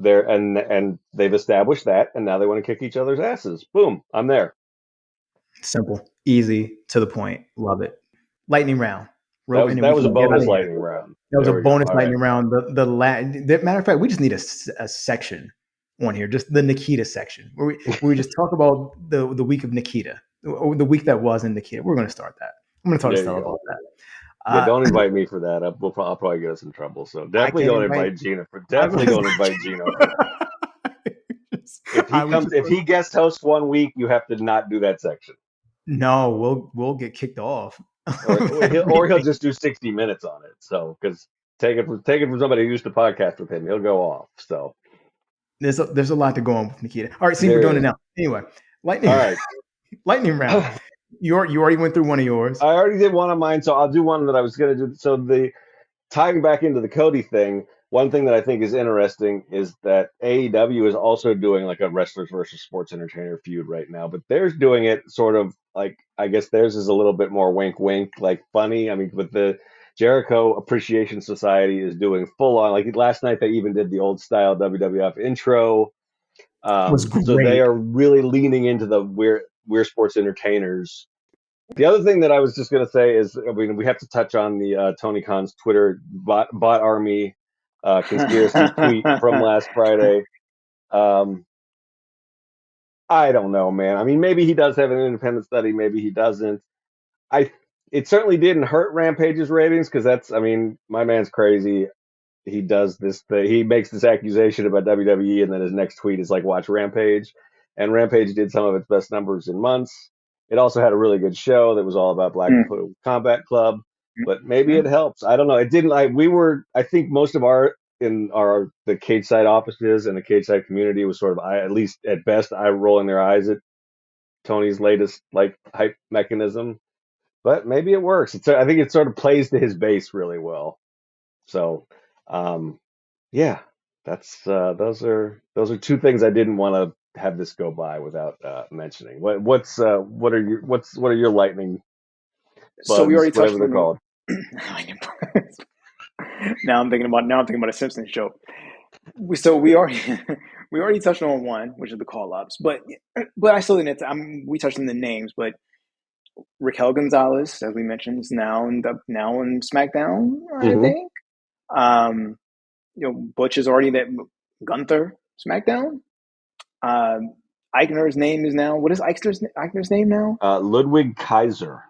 And they've established that, and now they want to kick each other's asses. Boom, I'm there. Simple, easy, to the point. Love it. Lightning round. That And was then we a can get out bonus of here. lightning round. That was There a we go. bonus All lightning right. round. Matter of fact, we just need a section on here, just the Nikita section, where we just talk about the week of Nikita, or the week that was in Nikita. We're going to start that. I'm going to talk to There you Stella go. about that. Yeah, don't invite me for that. I'll probably get us in trouble. So definitely don't invite Gina for. Definitely don't invite Gina for that. If he guest hosts one week, you have to not do that section. No, we'll get kicked off. Or he'll just do 60 minutes on it. So because take it from somebody who used to podcast with him, he'll go off. So there's a lot to go on with Nikita. All right, see, we're doing it now. Anyway, lightning. All right, lightning round. You already went through one of yours. I already did one of mine, so I'll do one that I was going to do. So tying back into the Cody thing, one thing that I think is interesting is that AEW is also doing like a wrestlers versus sports entertainer feud right now, but they're doing it sort of like, I guess theirs is a little bit more wink wink, like funny. I mean, with the Jericho Appreciation Society is doing full on, like last night they even did the old style WWF intro. Was So they great. are really leaning into the we're sports entertainers. The other thing that I was just going to say is, I mean, we have to touch on the Tony Khan's Twitter bot army conspiracy tweet from last Friday. I don't know, man. I mean, maybe he does have an independent study, maybe he doesn't. It certainly didn't hurt Rampage's ratings because I mean, my man's crazy. He does this thing. He makes this accusation about WWE, and then his next tweet is like, "Watch Rampage," and Rampage did some of its best numbers in months. It also had a really good show that was all about Blackpool Combat Club, but maybe it helps. I don't know. It didn't. I think most of the cage side offices and the cage side community was sort of, at least at best, rolling their eyes at Tony's latest like hype mechanism. But maybe it works. I think it sort of plays to his base really well. So, yeah, that's those are two things I didn't want to have this go by without mentioning. What are your lightning So we bugs, already touched whatever they're on called? now I'm thinking about a Simpsons joke. We already we already touched on one, which is the call ups, but I still didn't. We touched on the names, but Raquel Gonzalez, as we mentioned, is now in SmackDown, I Mm-hmm. think. Butch is already that. Gunther SmackDown. Eichner's name is now. What is Eichner's name now? Ludwig Kaiser.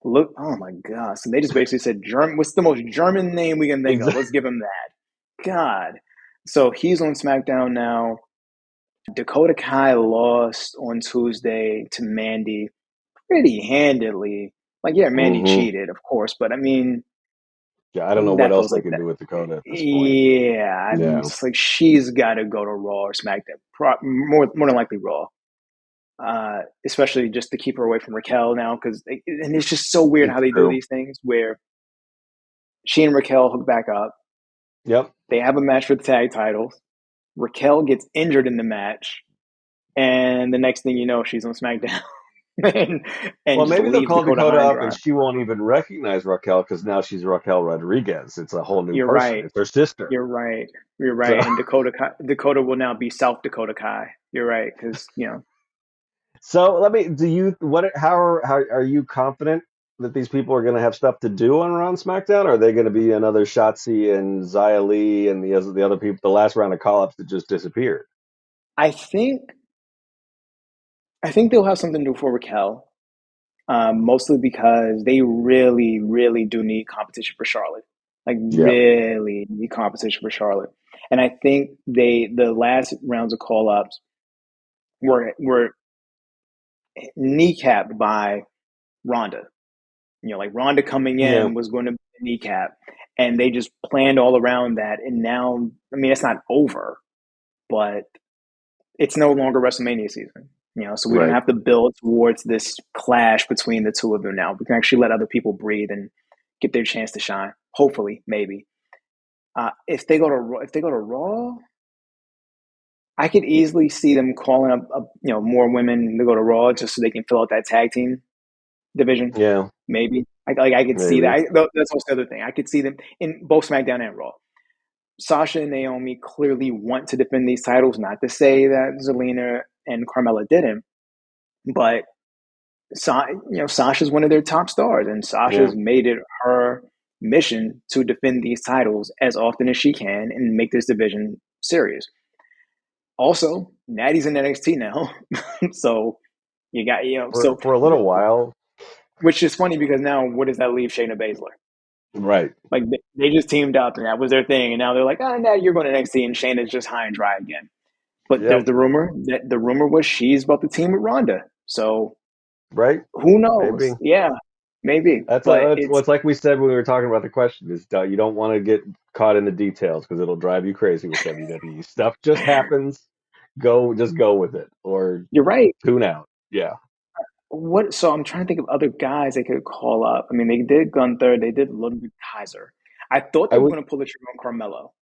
Look, oh my gosh. So they just basically said, German, what's the most German name we can think of? Let's give him that. God. So he's on SmackDown now. Dakota Kai lost on Tuesday to Mandy pretty handedly. Like, yeah, Mandy cheated, of course, but I mean, yeah, I don't know what else they can do with Dakota at this point. Yeah, I mean, it's like she's got to go to Raw or SmackDown. More than likely Raw. Especially just to keep her away from Raquel now, and it's just so weird how they do these things where she and Raquel hook back up. Yep. They have a match for the tag titles. Raquel gets injured in the match, and the next thing you know, she's on SmackDown. and well, maybe they'll call Dakota up and she won't even recognize Raquel because now she's Raquel Rodriguez. It's a whole new person. Right. It's her sister. You're right. So. And Dakota will now be South Dakota Kai. You're right, because So how are you confident that these people are going to have stuff to do on Raw and SmackDown? Or are they going to be another Shotzi and Xia Li and the other people, the last round of call-ups that just disappeared? I think they'll have something to do for Raquel. mostly because they really, really do need competition for Charlotte. Like Yep. really need competition for Charlotte. And I think the last rounds of call ups were kneecapped by Ronda. Like Ronda coming Yeah. in was going to be a kneecap, and they just planned all around that. And now, I mean, it's not over, but it's no longer WrestleMania season. So we don't Right. have to build towards this clash between the two of them now. We can actually let other people breathe and get their chance to shine. Hopefully, maybe. If they go to Raw, I could easily see them calling up more women to go to Raw just so they can fill out that tag team division. Yeah. Maybe I could see that. Maybe. That's also the other thing. I could see them in both SmackDown and Raw. Sasha and Naomi clearly want to defend these titles. Not to say that Zelina and Carmella didn't, but Sasha's one of their top stars, and Yeah. Sasha's made it her mission to defend these titles as often as she can and make this division serious. Also, Natty's in NXT now, so you got For a little while. which is funny because now what does that leave Shayna Baszler? Right. Like they just teamed up and that was their thing, and now they're like, now you're going to NXT, and Shayna's just high and dry again. But there's Yep. the rumor was she's about to team with Ronda, so Right. who knows? Maybe. Yeah, maybe. That's But what's like we said when we were talking about the question is you don't want to get caught in the details because it'll drive you crazy with WWE. Stuff just happens. Just go with it or you're right. tune out. Yeah. What? So I'm trying to think of other guys they could call up. I mean, they did Gunther, they did Ludwig Kaiser. I thought I they were would. going to pull the trigger on Carmelo.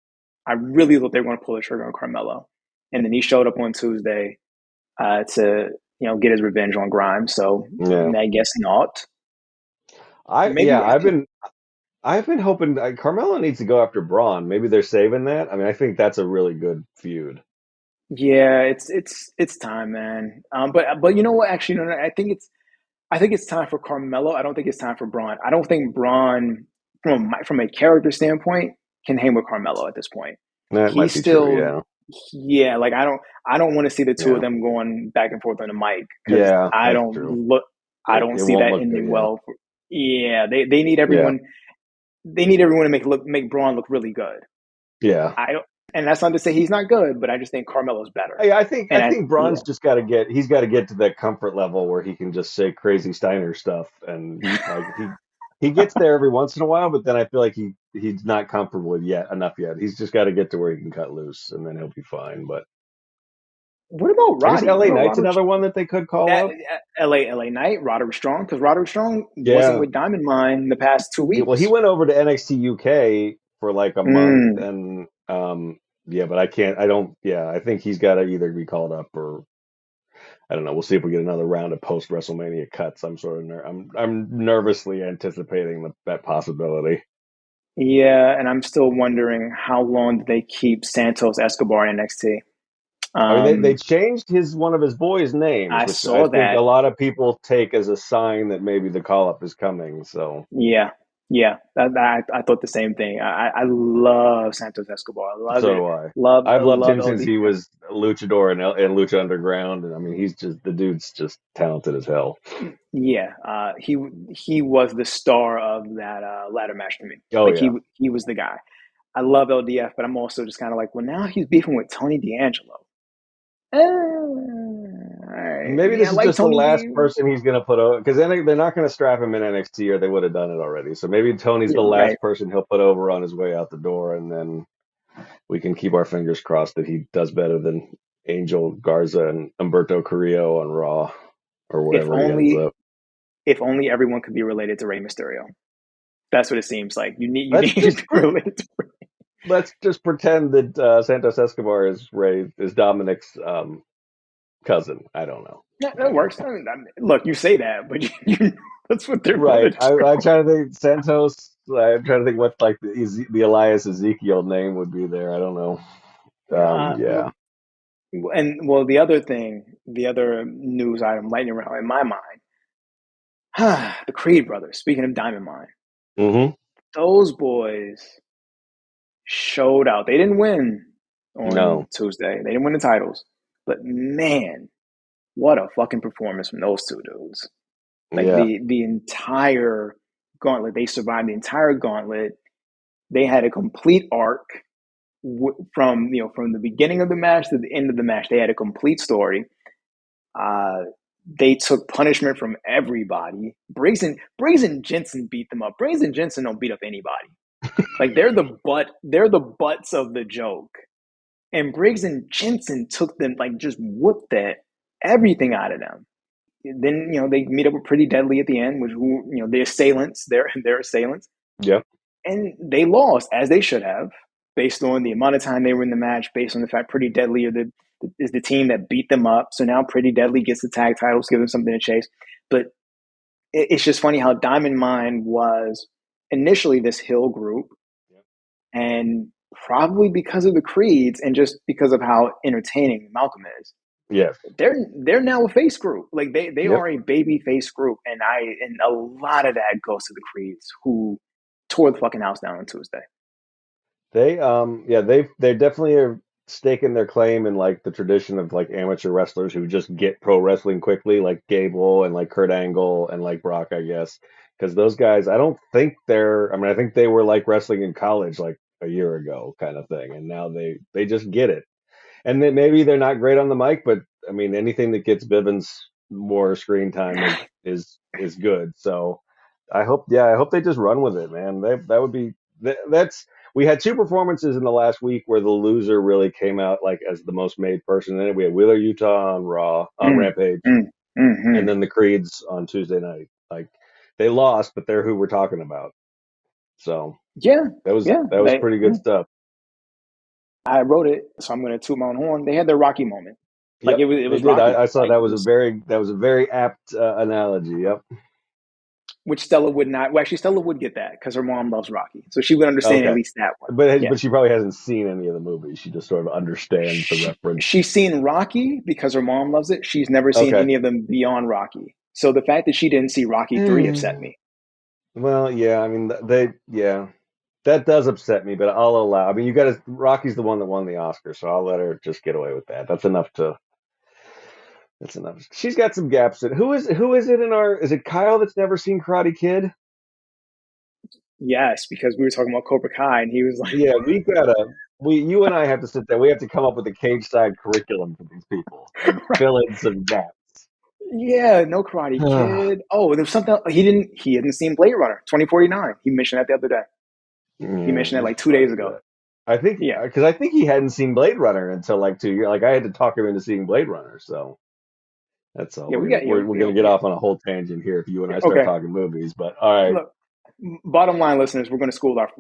I really thought they were going to pull the trigger on Carmelo, and then he showed up on Tuesday to get his revenge on Grimes. So Yeah. I guess not. Maybe Yeah. I've been hoping Carmelo needs to go after Braun. Maybe they're saving that. I mean, I think that's a really good feud. yeah, it's time, man. But you know what? Actually, no, I think it's time for Carmelo. I don't think it's time for Braun. I don't think Braun, from a character standpoint, can hang with Carmelo at this point. That might He's be true. still, Yeah. yeah. Like I don't want to see the two of Yeah. them going back and forth on the mic because Yeah. That's true. I don't It see won't that look good. ending Yeah. well. Yeah, they need Yeah. everyone. They need everyone to make Braun look really good. Yeah. I don't, and that's not to say he's not good, but I just think Carmelo's better. I And think yeah, Braun's just he's got to get to that comfort level where he can just say crazy Steiner stuff, and like he gets there every once in a while, but then I feel like he's not comfortable enough yet. He's just got to get to where he can cut loose, and then he'll be fine. But what about I guess Roddy? What L.A. about Knight's Roderick? another one that they could call That up. LA Knight, Roderick Strong, because Roderick Strong wasn't Yeah, with Diamond Mine the past 2 weeks. He went over to NXT UK for like a month, Mm, and yeah, but I can't. I don't. Yeah, I think he's got to either be called up or I don't know. We'll see if we get another round of post WrestleMania cuts. I'm sort of I'm nervously anticipating that possibility. yeah, and I'm still wondering how long did they keep Santos Escobar in NXT? I mean, they Um, changed one of his boys' names, I which I saw think a that. lot of people take as a sign that maybe the call up is coming. So Yeah, yeah, I thought the same thing. I love Santos Escobar. I love so it. do I. Love I've loved love him since he LDF. was a luchador and Lucha Underground, and I mean, he's just the dude's just talented as hell. Yeah, he was the star of that ladder match to me. Oh Like yeah, he was the guy. I love LDF, but I'm also just kind of like, well, now he's beefing with Tony D'Angelo. All right. I maybe mean, I this is like just the Tony last D. person he's going to put over because they're not going to strap him in NXT or they would have done it already. So maybe Tony's the Right. last person he'll put over on his way out the door, and then we can keep our fingers crossed that he does better than Angel Garza and Humberto Carrillo on Raw or If wherever he ends only up. if only everyone could be related to Rey Mysterio. That's what it seems like. You Let's need to just be related to Rey. let's just pretend that Santos Escobar is Dominic's cousin. I don't know. Yeah, I that don't works. know. Look, you say that, but that's what they're gonna Right. do. I try to think Santos. I'm trying to think what like the Elias Ezekiel name would be there. I don't know. Uh, Yeah. and well, the other news item lightning round in my mind, the Creed brothers. Speaking of Diamond Mine, Hmm. those boys showed out. They didn't win on No. Tuesday. They didn't win the titles, but man, what a fucking performance from those two dudes. Like Yeah. the entire gauntlet, they survived the entire gauntlet. They had a complete arc from the beginning of the match to the end of the match. They had a complete story. They took punishment from everybody. Briggs and Jensen beat them up. Briggs and Jensen don't beat up anybody. Like they're the butts of the joke. And Briggs and Jensen took them, like, just whooped that everything out of them. Then they meet up with Pretty Deadly at the end, which the assailants, their assailants. Yep. And they lost, as they should have, based on the amount of time they were in the match, based on the fact Pretty Deadly is the team that beat them up. So now Pretty Deadly gets the tag titles, give them something to chase. But it's just funny how Diamond Mine was initially this heel group, and probably because of the creeds and just because of how entertaining Malcolm is. Yes. They're now a face group. Like they Yep. are a baby face group, and a lot of that goes to the creeds, who tore the fucking house down on Tuesday. They they definitely are staking their claim in like the tradition of like amateur wrestlers who just get pro wrestling quickly, like Gable and like Kurt Angle and like Brock, I guess. Because those guys, I don't think I think they were like wrestling in college like a year ago kind of thing, and now they just get it. And then maybe they're not great on the mic, but I mean anything that gets Bivens more screen time is good. So I hope they just run with it, man. That would be that's we had two performances in the last week where the loser really came out like as the most made person. Then we had Wheeler Utah on Raw, on Rampage, and then the Creeds on Tuesday night. Like they lost, but they're who we're talking about. So that was pretty good stuff. I wrote it, so I'm going to toot my own horn. They had their Rocky moment. Like Yep, it was they did. Rocky. I saw like, that was a very apt analogy. Yep. Which Stella would not. Well, actually, Stella would get that because her mom loves Rocky, so she would understand at least that one. But she probably hasn't seen any of the movies. She just sort of understands the reference. She's seen Rocky because her mom loves it. She's never seen any of them beyond Rocky. So the fact that she didn't see Rocky 3 upset me. Well, yeah, I mean that does upset me, but I'll allow. I mean, Rocky's the one that won the Oscar, so I'll let her just get away with that. That's enough. She's got some gaps in. Who is it in our? Is it Kyle that's never seen Karate Kid? Yes, because we were talking about Cobra Kai, and he was like, "Yeah, you and I have to sit there. We have to come up with a cage side curriculum for these people and fill in some gaps." Yeah, no Karate Kid. Oh, there's something he hadn't seen Blade Runner 2049. He mentioned that the other day. He mentioned that like 2 days ago. I think because I think he hadn't seen Blade Runner until like 2 years. Like I had to talk him into seeing Blade Runner, so that's all. Yeah, we're gonna get off on a whole tangent here if you and I start talking movies. But all right. Look, bottom line, listeners, we're gonna school our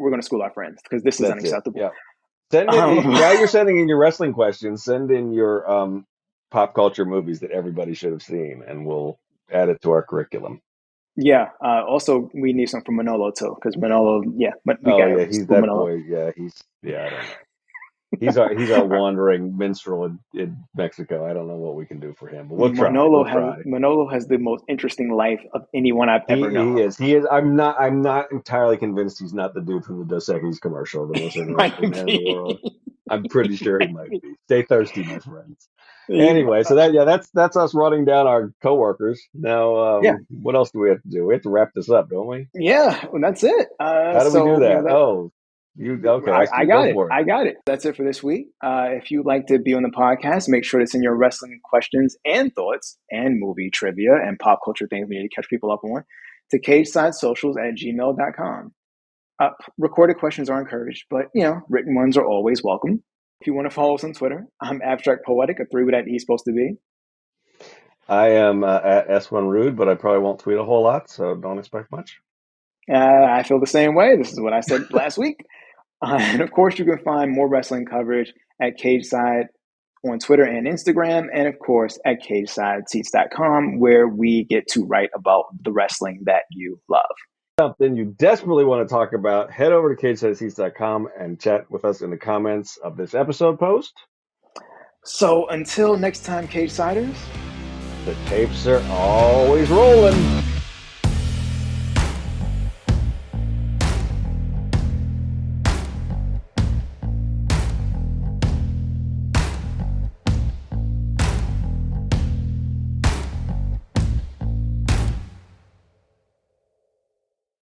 friends because this is unacceptable. Yeah. Send in while you're sending in your wrestling questions. Send in your pop culture movies that everybody should have seen, and we'll add it to our curriculum. Yeah. Also, we need some from Manolo too, because Manolo. Yeah. But he's that Manolo. Boy. Yeah, I don't know. He's our wandering minstrel in Mexico. I don't know what we can do for him, but we'll try. Manolo has the most interesting life of anyone I've ever known. He is. I'm not entirely convinced he's not the dude from the Dos Equis commercial, the most interesting man in the world. I'm pretty sure he might be. Stay thirsty, my friends. Anyway, so that's us running down our coworkers. Now, what else do we have to do? We have to wrap this up, don't we? Yeah, well, that's it. How do we do that? I got it. That's it for this week. If you'd like to be on the podcast, make sure to send your wrestling questions and thoughts and movie trivia and pop culture things we need to catch people up on to CagesideSocials@gmail.com. Recorded questions are encouraged, but written ones are always welcome. If you want to follow us on Twitter, I'm Abstract Poetic, a 3 with that E supposed to be. I am at S1Rude, but I probably won't tweet a whole lot, so don't expect much. I feel the same way. This is what I said last week. And of course, you can find more wrestling coverage at Cageside on Twitter and Instagram, and of course at CagesideSeats.com, where we get to write about the wrestling that you love. Something you desperately want to talk about, head over to CagesideSeats.com and chat with us in the comments of this episode post. So until next time, Cagesiders, the tapes are always rolling.